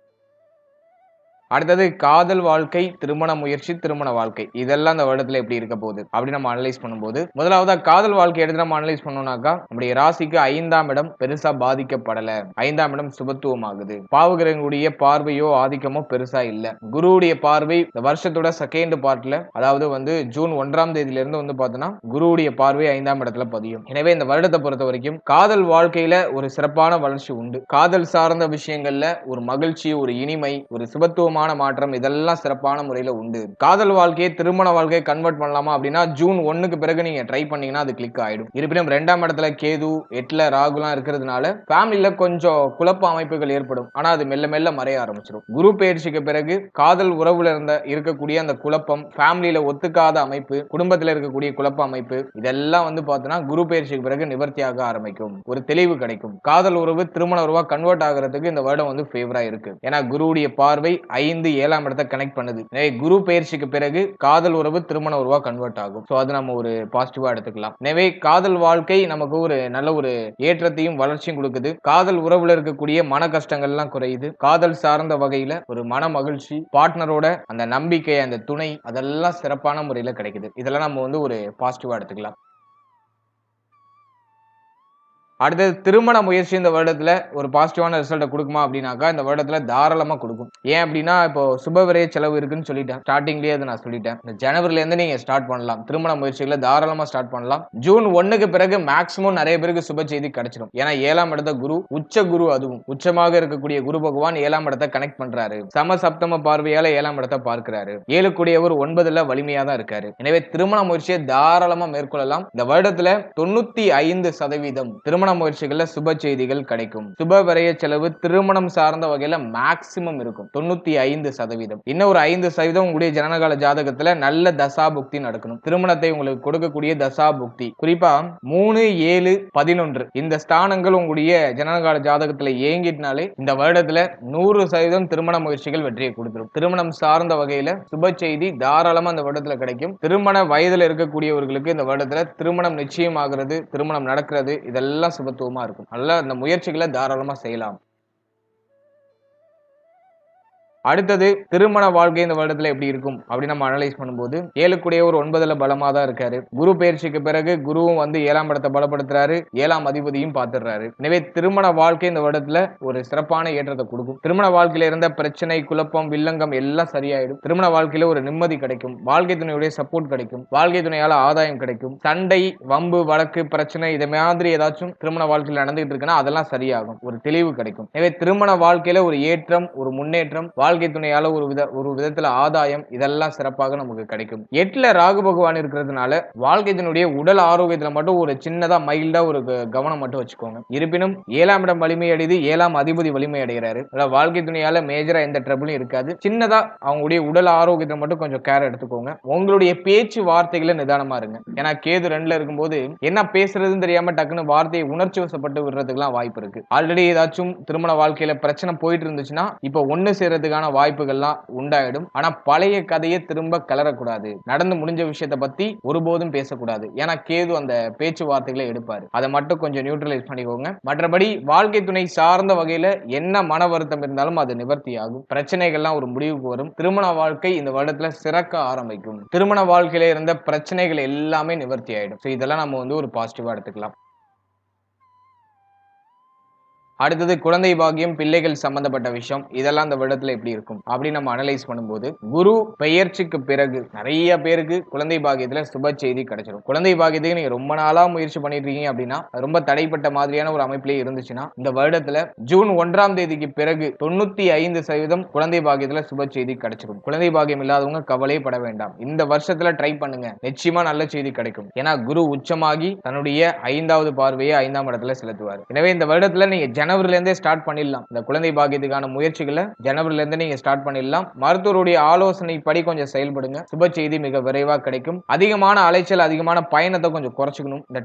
Speaker 1: அடுத்தது காதல் வாழ்க்கை, திருமண முயற்சி, திருமண வாழ்க்கை இதெல்லாம் இந்த வருடத்துல எப்படி இருக்க போகுது அப்படி நம்ம அனலைஸ் பண்ணும்போது முதலாவதா காதல் வாழ்க்கை எடுத்து நம்ம அனலைஸ் பண்ணோம்னாக்கா நம்முடைய ராசிக்கு 5ஆம் இடம் பெருசா பாதிக்கப்படல. 5ஆம் இடம் சுபத்துவம் ஆகுது. பாவகிரகங்களுடைய பார்வையோ ஆதிக்கமோ பெருசா இல்ல. குருவுடைய பார்வை இந்த வருஷத்தோட செகண்ட் பார்ட்ல, அதாவது வந்து ஜூன் 1ஆம் தேதியில இருந்து வந்து பார்த்தோம்னா குருவுடைய பார்வை 5ஆம் இடத்துல பதியும். எனவே இந்த வருடத்தை பொறுத்த வரைக்கும் காதல் வாழ்க்கையில ஒரு சிறப்பான வளர்ச்சி உண்டு. காதல் சார்ந்த விஷயங்கள்ல ஒரு மகிழ்ச்சி, ஒரு இனிமை, ஒரு சுபத்துவமான மாற்றம் இதெல்லாம் சிறப்பான முறையில உண்டு. காதல் வாழ்க்கையை திருமண வாழ்க்கையை கன்வெர்ட் பண்ணலாமா அப்படின்னா ஜூன் 1க்கு பிறகு நீங்க ட்ரை பண்ணீங்கன்னா அது கிளிக் ஆயிடும். இருப்பினும் 2ஆம் இடத்துல கேது, 8ல ராகுலாம் இருக்கிறதுனால ஃபேமிலில கொஞ்சம் குழப்ப அமைப்புகள் ஏற்படும். ஆனா அது மெல்ல மெல்ல மறைய ஆரம்பிச்சிடும். குரு பெயர்ச்சிக்கு பிறகு காதல் உறவுல இருக்கக்கூடிய அந்த குழப்பம், ஃபேமிலில ஒத்துக்காத அமைப்பு, குடும்பத்துல இருக்கக்கூடிய குழப்ப அமைப்பு இதெல்லாம் வந்து பார்த்தோன்னா குரு பெயர்ச்சிக்கு பிறகு நிவர்த்தியாக ஆரம்பிக்கும். ஒரு தெளிவு கிடைக்கும். காதல் உறவு திருமண உறவா கன்வெர்ட் ஆகிறதுக்கு இந்த வருடம் வந்து ஃபேவரா இருக்கு. ஏன்னா குருவுடைய பார்வை 5 7ஆம் இடத்தை கனெக்ட் பண்ணுது. குரு பெயர்ச்சிக்கு பிறகு காதல் உறவு திருமண உறவா கன்வெர்ட் ஆகும். சோ அது நம்ம ஒரு பாசிட்டிவா எடுத்துக்கலாம். எனவே காதல் வாழ்க்கை நமக்கு ஒரு நல்ல ஒரு ஏற்றத்தையும் வளர்ச்சியும் கொடுக்குது. காதல் உறவுல இருக்கக்கூடிய மன கஷ்டங்கள் எல்லாம் குறையுது. காதல் சார்ந்த வகையில ஒரு மன மகிழ்ச்சி, பார்ட்னரோட அந்த நம்பிக்கை, அந்த துணை அதெல்லாம் சிறப்பான முறையில கிடைக்குது. இதெல்லாம் நம்ம வந்து ஒரு பாசிட்டிவா எடுத்துக்கலாம். அடுத்தது திருமண முயற்சி இந்த வருடத்துல ஒரு பாசிட்டிவான ரிசல்ட்டை கொடுக்குமா அப்படின்னாக்கா இந்த வருடத்துல தாராளமா கொடுக்கும். ஏன் அப்படின்னா இப்போ சுப விரைய செலவு இருக்குன்னு சொல்லிட்டேன். ஸ்டார்டிங்லயே அதை நான் சொல்லிட்டேன். இந்த ஜனவரில இருந்து நீங்க ஸ்டார்ட் பண்ணலாம். திருமண முயற்சிகளை தாராளமா ஸ்டார்ட் பண்ணலாம். ஜூன் 1க்கு பிறகு மேக்ஸிமம் நிறைய பேருக்கு சுப செய்தி கிடைச்சிடும். ஏன்னா 7ஆம் இடத்த குரு உச்ச குரு, அதுவும் உச்சமாக இருக்கக்கூடிய குரு பகவான் 7ஆம் இடத்தை கனெக்ட் பண்றாரு. சம சப்தம பார்வையால 7ஆம் இடத்தை பார்க்கிறாரு. 7 கூடியவர் 9ல வலிமையா தான் இருக்காரு. எனவே திருமண முயற்சியை தாராளமா மேற்கொள்ளலாம். இந்த வருடத்துல 95% திருமண முயற்சிகள்ல சுப செய்திகள் கிடைக்கும். சுப விரைய செலவு திருமணம் சார்ந்த வகையில மேக்சிமம் இருக்கும். 95%. இன்னும் ஒரு 5% உங்களுடைய ஜனனகால ஜாதகத்துல நல்ல தசா புக்தி நடக்கணும். திருமணத்தை உங்களுக்கு கொடுக்கக்கூடிய தசா புக்தி, குறிப்பா 3 7 11 இந்த ஸ்தானங்கள் உங்களுடைய ஜனனகால ஜாதகத்துல இயங்கிட்டனாலே இந்த வருடத்துல 100% திருமண முயற்சிகள் வெற்றியை கொடுத்துரும். திருமணம் சார்ந்த வகையில சுப செய்தி தாராளமா இந்த வருடத்துல கிடைக்கும். திருமண வயதுல இருக்கக்கூடியவர்களுக்கு இந்த வருடத்துல திருமணம் நிச்சயமாகிறது, திருமணம் நடக்கிறது இதெல்லாம் சுபத்துவமா இருக்கும். அதனால அந்த முயற்சிகளை தாராளமா செய்யலாம். அடுத்தது திருமண வாழ்க்கை இந்த வருடத்துல எப்படி இருக்கும் அப்படின்னு நம்ம அனலைஸ் பண்ணும்போது 7 ஒரு 9ல பலமா தான் இருக்காரு. குரு பயிற்சிக்கு பிறகு குருவும் வந்து 7ஆம் இடத்தை பலப்படுத்துறாரு, 7ஆம் அதிபதியும் பார்த்துடுறாரு. எனவே திருமண வாழ்க்கை இந்த வருடத்துல ஒரு சிறப்பான ஏற்றத்தை கொடுக்கும். திருமண வாழ்க்கையில இருந்த பிரச்சனை, குழப்பம், வில்லங்கம் எல்லாம் சரியாயிடும். திருமண வாழ்க்கையில ஒரு நிம்மதி கிடைக்கும், வாழ்க்கை துணையுடைய சப்போர்ட் கிடைக்கும், வாழ்க்கை துணையால ஆதாயம் கிடைக்கும். சண்டை, வம்பு, வழக்கு, பிரச்சனை இதை மாதிரி ஏதாச்சும் திருமண வாழ்க்கையில் நடந்துகிட்டு இருக்குன்னா அதெல்லாம் சரியாகும், ஒரு தெளிவு கிடைக்கும். எனவே திருமண வாழ்க்கையில ஒரு ஏற்றம், ஒரு முன்னேற்றம், வாழ்க்கை துணையால ஒரு விதத்துல ஆதாயம், இதெல்லாம் சிறப்பாக நமக்கு கிடைக்கும். 8ல ராகு பகவான் இருக்கிறதுனால வாழ்க்கை துணையுடைய உடல் ஆரோக்கியத்துல மட்டும் ஒரு சின்னதா மைல்டா ஒரு கவனம் மட்டும் வச்சுக்கோங்க. இருப்பினும் 7ஆம் இடம் வலிமை அடையுது, 7ஆம் அதிபதி வலிமை அடைகிறாரு. வாழ்க்கை துணையால மேஜரா எந்த ட்ரபிளும் இருக்காது. சின்னதா அவங்களுடைய உடல் ஆரோக்கியத்தை மட்டும் கொஞ்சம் கேர் எடுத்துக்கோங்க. உங்களுடைய பேச்சு வார்த்தைகளை நிதானமா இருங்க. ஏன்னா கேது 2ல இருக்கும்போது என்ன பேசுறதுன்னு தெரியாம டக்குன்னு வார்த்தையை உணர்ச்சி வசப்பட்டு விடுறதுக்குலாம் வாய்ப்பு இருக்கு. ஆல்ரெடி ஏதாச்சும் திருமண வாழ்க்கையில பிரச்சனை போயிட்டு இருந்துச்சுன்னா இப்ப ஒண்ணு சேர்றதுக்கான வாய்ப்புகள்லாம் உண்டாயிடும். ஆனா பழைய கதையை திரும்ப கிளறக்கூடாது. நடந்து முடிஞ்ச விஷயத்தை பத்தி ஒருபோதும் பேசக்கூடாது. ஏன்னா கேது அந்த பேச்சுவார்த்தைகளை எடுப்பாரு. அதை மட்டும் கொஞ்சம் நியூட்ரலைஸ் பண்ணிக்கோங்க. மற்றபடி வாழ்க்கை துணை சார்ந்த வகையில என்ன மன வருத்தம் இருந்தாலும் அது நிவர்த்தி ஆகும். பிரச்சனைகள்லாம் ஒரு முடிவுக்கு வரும். திருமண வாழ்க்கை இந்த வருடத்துல சிறக்க ஆரம்பிக்கும். திருமண வாழ்க்கையில இருந்த பிரச்சனைகள் எல்லாமே நிவர்த்தி ஆயிடும். இதெல்லாம் நம்ம வந்து ஒரு பாசிட்டிவா எடுத்துக்கலாம். அடுத்தது குழந்தை பாக்கியம், பிள்ளைகள் சம்பந்தப்பட்ட விஷயம், இதெல்லாம் அந்த வருடத்துல எப்படி இருக்கும் அப்படின்னு நம்ம அனலைஸ் பண்ணும்போது குரு பெயர்ச்சிக்கு பிறகு நிறைய பேருக்கு குழந்தை பாக்கியத்துல சுப செய்தி கிடைச்சிடும். குழந்தை பாக்கியத்துக்கு நீங்க ரொம்ப நாளா முயற்சி பண்ணிட்டு இருக்கீங்க அப்படின்னா, ரொம்ப தடைப்பட்ட மாதிரியான ஒரு அமைப்பிலே இருந்துச்சுன்னா இந்த வருடத்துல ஜூன் 1ஆம் தேதிக்கு பிறகு 95% குழந்தை பாக்கியத்துல சுப செய்தி கிடைச்சிடும். குழந்தை பாக்கியம் இல்லாதவங்க கவலைப்பட வேண்டாம். இந்த வருஷத்துல ட்ரை பண்ணுங்க, நிச்சயமா நல்ல செய்தி கிடைக்கும். ஏன்னா குரு உச்சமாகி தன்னுடைய 5வது பார்வையை 5ஆம் இடத்துல செலுத்துவார். எனவே இந்த வருடத்துல நீங்க ஜனவரில இருந்தே ஸ்டார்ட் பண்ணிடலாம். இந்த குழந்தை பாக்கியத்துக்கான முயற்சிகளை ஜனவரில இருந்தே நீங்க ஸ்டார்ட் பண்ணிடலாம். மருத்துவருடைய ஆலோசனை படி கொஞ்சம் செயல்படுங்க. சுப செய்தி மிக விரைவா கிடைக்கும். அதிகமான அலைச்சல், அதிகமான பயணத்தை கொஞ்சம் குறைச்சிக்கணும். இந்த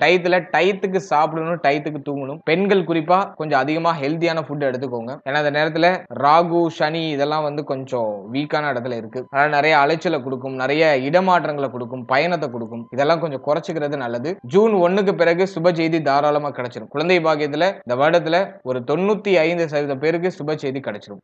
Speaker 1: டயத்துக்கு சாப்பிடணும், டயத்துக்கு தூங்கணும். பெண்கள் குறிப்பா கொஞ்சம் அதிகமா ஹெல்தியான ஃபுட் எடுத்துக்கோங்க. ஏன்னா இந்த நேரத்துல ராகு, சனி இதெல்லாம் வந்து கொஞ்சம் வீக்கான இடத்துல இருக்கு. அதனால நிறைய அலைச்சலை கொடுக்கும், நிறைய இடமாற்றங்களை கொடுக்கும், பயணத்தை கொடுக்கும். இதெல்லாம் கொஞ்சம் குறைச்சிக்கிறது நல்லது. ஜூன் 1க்கு பிறகு சுப செய்தி தாராளமா கிடைச்சிடும். குழந்தை பாக்கியத்துல இந்த வருடத்துல ஒரு 95% பேருக்கு சுப செய்தி கிடைச்சிடும்.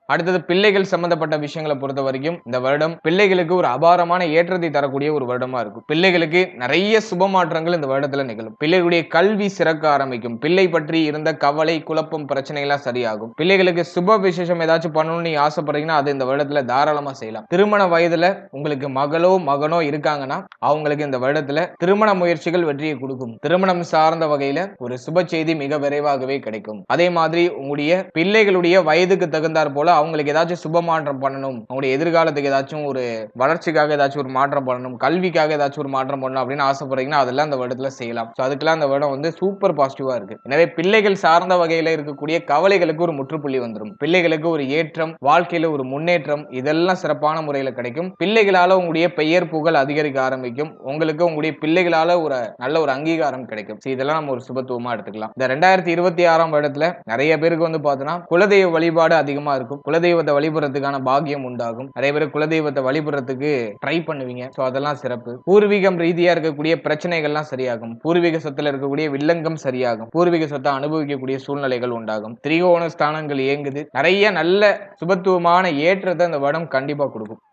Speaker 1: அடுத்தது பிள்ளைகள் சம்பந்தப்பட்ட விஷயங்களை பொறுத்த வரைக்கும் இந்த வருடம் பிள்ளைகளுக்கு ஒரு அபாரமான ஏற்றத்தை தரக்கூடிய ஒரு வருடமா இருக்கும். பிள்ளைகளுக்கு நிறைய சுப மாற்றங்கள் இந்த வருடத்துல நிகழும். பிள்ளைகளுடைய கல்வி சிறக்க ஆரம்பிக்கும். பிள்ளை பற்றி இருந்த கவலை, குழப்பம், பிரச்சனை எல்லாம் சரியாகும். பிள்ளைகளுக்கு சுப விசேஷம் ஏதாச்சும் பண்ணணும்னு நீங்க ஆசைப்படுறீங்கன்னா அது இந்த வருடத்துல தாராளமா செய்யலாம். திருமண வயதுல உங்களுக்கு மகளோ மகனோ இருக்காங்கன்னா அவங்களுக்கு இந்த வருடத்துல திருமண முயற்சிகள் வெற்றியை கொடுக்கும். திருமணம் சார்ந்த வகையில ஒரு சுப செய்தி மிக விரைவாகவே கிடைக்கும். அதே மாதிரி உங்களுடைய பிள்ளைகளுடைய வயதுக்கு தகுந்தாற் போல அவங்களுக்கு ஏதாச்சும் சுப மாற்றம் பண்ணணும், அவங்களுடைய எதிர்காலத்துக்கு ஏதாச்சும் ஒரு வளர்ச்சிக்காக ஏதாச்சும் ஒரு மாற்றம் பண்ணணும், கல்விக்காக ஏதாச்சும் ஒரு மாற்றம் பண்ணணும் அப்படின்னு ஆசைப்படுறீங்கன்னா அதெல்லாம் இந்த வருடத்துல செய்யலாம். அதுக்கெல்லாம் இந்த வருடம் வந்து சூப்பர் பாசிட்டிவா இருக்கு. எனவே பிள்ளைகள் சார்ந்த வகையில இருக்கக்கூடிய கவலைகளுக்கு ஒரு முற்றுப்புள்ளி வந்துடும். பிள்ளைகளுக்கு ஒரு ஏற்றம், வாழ்க்கையில ஒரு முன்னேற்றம், இதெல்லாம் சிறப்பான முறையில் கிடைக்கும். பிள்ளைகளால உங்களுடைய பெயர் புகழ் அதிகரிக்க ஆரம்பிக்கும். உங்களுக்கு உங்களுடைய பிள்ளைகளால ஒரு நல்ல ஒரு அங்கீகாரம் கிடைக்கும். இதெல்லாம் நம்ம ஒரு சுபத்துவமா எடுத்துக்கலாம். இந்த 2026ஆம் வருடத்துல நிறைய பேருக்கு வந்து பார்த்தோம்னா குலதெய்வ வழிபாடு அதிகமா இருக்கும். குலதெய்வத்தை வழிபடுறதுக்கான பாக்கியம் உண்டாகும். நிறைய பேர் குலதெய்வத்தை வழிபடுறதுக்கு ட்ரை பண்ணுவீங்க. அதெல்லாம் சிறப்பு. பூர்வீகம் ரீதியா இருக்கக்கூடிய பிரச்சனைகள்லாம் சரியாகும். பூர்வீக சொத்துல இருக்கக்கூடிய வில்லங்கம் சரியாகும். பூர்வீக சொத்தை அனுபவிக்கக்கூடிய சூழ்நிலைகள் உண்டாகும். திரிகோண ஸ்தானங்கள் இயங்குது. நிறைய நல்ல சுபத்துவமான ஏற்றத்தை இந்த வருடம் கண்டிப்பா கொடுக்கும்.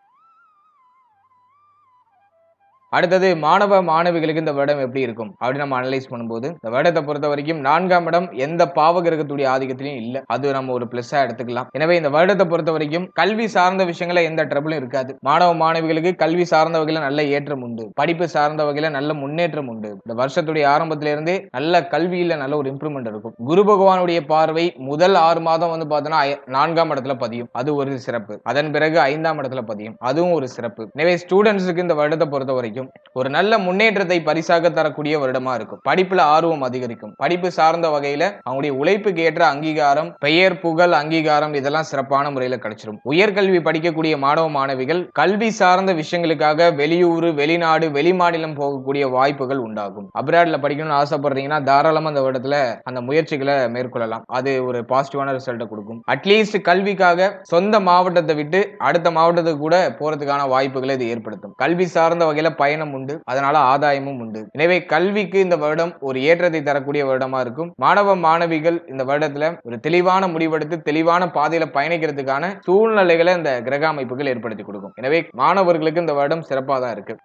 Speaker 1: அடுத்தது மாணவ மாணவிகளுக்கு இந்த வருடம் எப்படி இருக்கும் அப்படின்னு நம்ம அனலைஸ் பண்ணும்போது இந்த வருடத்தை பொறுத்த வரைக்கும் 4ஆம் இடம் எந்த பாவ கிரகத்துடைய ஆதிக்கத்திலையும் இல்ல. அது நம்ம ஒரு பிளஸ்ஸா எடுத்துக்கலாம். எனவே இந்த வருடத்தை பொறுத்த வரைக்கும் கல்வி சார்ந்த விஷயங்கள எந்த ட்ரபிளும் இருக்காது. மாணவ மாணவிகளுக்கு கல்வி சார்ந்த வகையில நல்ல ஏற்றம் உண்டு. படிப்பு சார்ந்த வகையில நல்ல முன்னேற்றம் உண்டு. இந்த வருஷத்துடைய ஆரம்பத்திலிருந்தே நல்ல கல்வியில நல்ல ஒரு இம்ப்ரூவ்மெண்ட் இருக்கும். குரு பகவானுடைய பார்வை முதல் 6 மாதம் வந்து பார்த்தோன்னா 4ஆம் இடத்துல பதியும். அது ஒரு சிறப்பு. அதன் பிறகு 5ஆம் இடத்துல பதியும். அதுவும் ஒரு சிறப்பு. எனவே ஸ்டூடெண்ட்ஸுக்கு இந்த வருடத்தை பொறுத்த வரைக்கும் ஒரு நல்ல முன்னேற்றத்தை பரிசாக தரக்கூடிய வருடமா இருக்கும். படிப்புல ஆர்வம் அதிகரிக்கும். படிப்பு சார்ந்த வகையில அவங்களுடைய உழைப்புக்கு ஏற்ற அங்கீகாரம், பெயர் புகழ், அங்கீகாரம் இதெல்லாம் சிறப்பான முறையில் கிடைச்சிடும். உயர்கல்வி படிக்கக்கூடிய மாணவ மாணவிகள் கல்வி சார்ந்த விஷயங்களுக்காக வெளியூர், வெளிநாடு, வெளிமாநிலம் போகக்கூடிய வாய்ப்புகள் உண்டாகும். அப்ராட்ல படிக்கணும்னு ஆசைப்படுறீங்கன்னா தாராளமா அந்த வருடத்துல அந்த முயற்சிகளை மேற்கொள்ளலாம். அது ஒரு பாசிட்டிவான ரிசல்ட்டை கொடுக்கும். அட்லீஸ்ட் கல்விக்காக சொந்த மாவட்டத்தை விட்டு அடுத்த மாவட்டத்துக்கு கூட போறதுக்கான வாய்ப்புகளை இது ஏற்படுத்தும். கல்வி சார்ந்த வகையில பயணம் உண்டு, அதனால ஆதாயமும் உண்டு. எனவே கல்விக்கு இந்த வருடம் ஒரு ஏற்றத்தை தரக்கூடிய வருடமா இருக்கும். மாணவ மாணவிகள் இந்த வருடத்துல ஒரு தெளிவான முடிவெடுத்து தெளிவான பாதையில பயணிக்கிறதுக்கான சூழ்நிலைகளை இந்த கிரக அமைப்புகள் ஏற்படுத்தி கொடுக்கும். எனவே மாணவர்களுக்கு இந்த வருடம் சிறப்பாக தான் இருக்கு.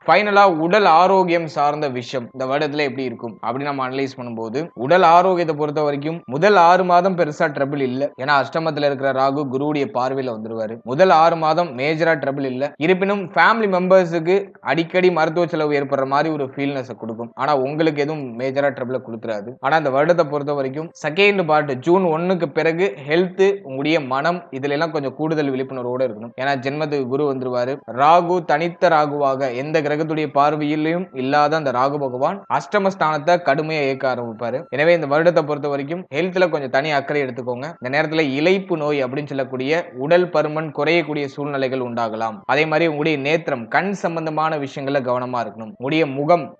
Speaker 1: ஃபைனலா உடல் ஆரோக்கியம் சார்ந்த விஷயம் இந்த வருடத்துல எப்படி இருக்கும் அப்படின்னு நம்ம அனலைஸ் பண்ணும்போது, உடல் ஆரோக்கியத்தை பொறுத்த வரைக்கும் முதல் 6 மாதம் பெருசா ட்ரபிள் இல்ல. ஏன்னா அஷ்டமத்துல இருக்கிற ராகு குருவுடைய பார்வையில வந்துருவாரு. முதல் 6 மாதம் மேஜரா ட்ரபிள் இல்ல. இருப்பினும் ஃபேமிலி மெம்பர்ஸுக்கு அடிக்கடி மருத்துவ செலவு ஏற்படுற மாதிரி ஒரு ஃபீல்னஸ் கொடுக்கும். ஆனா உங்களுக்கு எதுவும் மேஜரா ட்ரபிள் கொடுத்துறாது. ஆனா இந்த வருடத்தை பொறுத்த வரைக்கும் செகண்ட் பார்ட் ஜூன் 1க்கு பிறகு ஹெல்த், உங்களுடைய மனம் இதுல எல்லாம் கொஞ்சம் கூடுதல் விழிப்புணர்வோட இருக்கணும். ஏன்னா ஜென்மத்துக்கு குரு வந்துருவாரு. ராகு தனித்த ராகுவாக எந்த கிரகத்துடைய பார்வையிலும் இல்லாத அந்த ராகு பகவான் அஷ்டமஸ்தானத்தை கடுமையா இயக்க ஆரம்பிப்பாரு. எனவே இந்த வருடத்தை பொறுத்த வரைக்கும் ஹெல்த்ல கொஞ்சம் தனி அக்கறை எடுத்துக்கோங்க. இந்த நேரத்துல இளைப்பு நோய் அப்படின்னு சொல்லக்கூடிய உடல் பருமன் குறையக்கூடிய சூழ்நிலைகள் உண்டாகலாம். அதே மாதிரி உங்களுடைய நேத்திரம், கண் சம்பந்தமான விஷயங்கள்ல கவனமா இருக்கணும். உங்களுடைய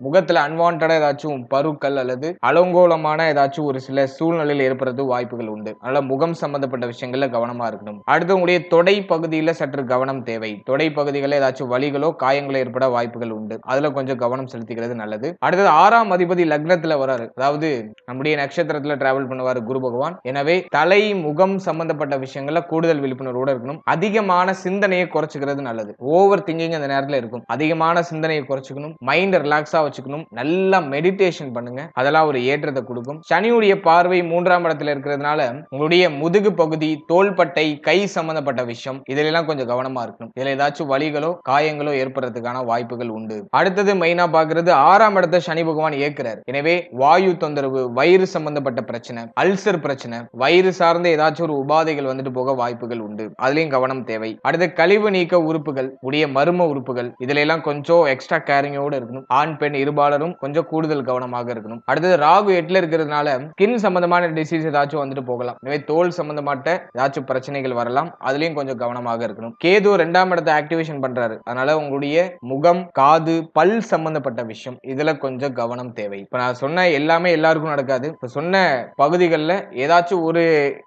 Speaker 1: முகத்துல அன்வான்டா ஏதாச்சும் பருக்கள் அல்லது அலங்கோலமான ஏதாச்சும் ஒரு சில சூழ்நிலையில் ஏற்படுறது வாய்ப்புகள் உண்டு. அதனால முகம் சம்பந்தப்பட்ட விஷயங்கள்ல கவனமா இருக்கணும். அடுத்து உங்களுடைய தொடை பகுதியில சற்று கவனம் தேவை. தொடை பகுதிகளில் ஏதாச்சும் வலிகளோ காயங்களோ ஏற்பட வாய்ப்புகள் உண்டு. அதுல கொஞ்சம் கவனம் செலுத்திக்கிறது நல்லது. அடுத்தது 6ஆம் அதிபதி லக்னத்துல வராரு. அதாவது நம்முடைய நட்சத்திரத்துல டிராவல் பண்ணுவாரு குரு பகவான். எனவே தலை முகம் சம்பந்தப்பட்ட விஷயங்கள்ல கூடுதல் விழிப்புணர்வோட இருக்கணும். அதிகமான சிந்தனையை குறைச்சுக்கிறது நல்லது. ஓவர் திங்கிங் அந்த நேரத்துல இருக்கும். அதிகமான சிந்தனையை குறைச்சுக்கணும். மைண்ட் ரிலாக்ஸா வச்சுக்கணும். நல்லா மெடிடேஷன் பண்ணுங்க. அதெல்லாம் ஒரு ஏற்றத்தை கொடுக்கும். சனியுடைய பார்வை 3ஆம் இடத்துல இருக்கிறதுனால உங்களுடைய முதுகு பகுதி, தோள்பட்டை, கை சம்பந்தப்பட்ட விஷயம் இதெல்லாம் கொஞ்சம் கவனமா இருக்கணும். இதுல ஏதாச்சும் வலிகளோ காயங்களோ ஏற்படுறதுக்கான வாய்ப்புகள் உண்டு. அடுத்தது மெயினா பாக்குறது 6ஆம் இடத்தை சனி பகவான் இயக்குறார். எனவே வாயு தொந்தரவு, வயிறு சம்பந்தப்பட்ட பிரச்சனை, அல்சர் பிரச்சனை, வயிறு சார்ந்த ஏதாச்சும் ஒரு உபாதைகள் வந்துட்டு போக வாய்ப்புகள் உண்டு. அதுலயும் கவனம் தேவை. அடுத்து கழிவு நீக்க உறுப்புகள், உடைய மர்ம உறுப்புகள் இதுல எல்லாம் கொஞ்சம் எக்ஸ்ட்ரா கேரிங்கோட இருக்கணும். ஆண் பெண் இருபாலரும் கொஞ்சம் கூடுதல் கவனமாக இருக்கணும். அடுத்தது ராகு 8ல இருக்கிறதுனால ஸ்கின் சம்பந்தமான டிசீஸ் ஏதாச்சும் வந்துட்டு போகலாம். எனவே தோல் சம்பந்தப்பட்ட ஏதாச்சும் பிரச்சனைகள் வரலாம். அதுலயும் கொஞ்சம் கவனமாக இருக்கணும். கேது 2ஆம் இடத்தை ஆக்டிவேஷன் பண்றாரு. அதனால உங்களுடைய முகம், காது, பல் சம்பந்தப்பட்ட விஷயம் இதுல கொஞ்சம் கவனம் தேவை. இப்ப நான் சொன்ன எல்லாமே எல்லாருக்கும் நடக்காது. இப்ப சொன்ன பகுதிகளில் ஏதாச்சும்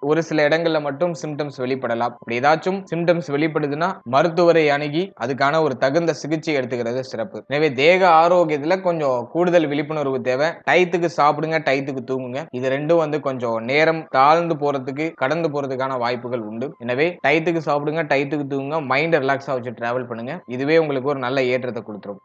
Speaker 1: ஒரு சில இடங்கள்ல மட்டும் சிம்டம்ஸ் வெளிப்படலாம். அப்படி ஏதாச்சும் சிம்டம்ஸ் வெளிப்படுதுன்னா மருத்துவரை அணுகி அதுக்கான ஒரு தகுந்த சிகிச்சை எடுத்துக்கிறது சிறப்பு. எனவே தேக ஆரோக்கியத்துல கொஞ்சம் கூடுதல் விழிப்புணர்வு தேவை. டயத்துக்கு சாப்பிடுங்க, டயத்துக்கு தூங்குங்க. இது ரெண்டும் வந்து கொஞ்சம் நேரம் தாழ்ந்து போறதுக்கு, கடந்து போறதுக்கான வாய்ப்புகள் உண்டு. எனவே டயத்துக்கு சாப்பிடுங்க, டயத்துக்கு தூங்குங்க, மைண்ட் ரிலாக்ஸா வச்சு டிராவல் பண்ணுங்க. இதுவே உங்களுக்கு ஒரு நல்ல ஏற்றத்தை கொடுத்துரும்.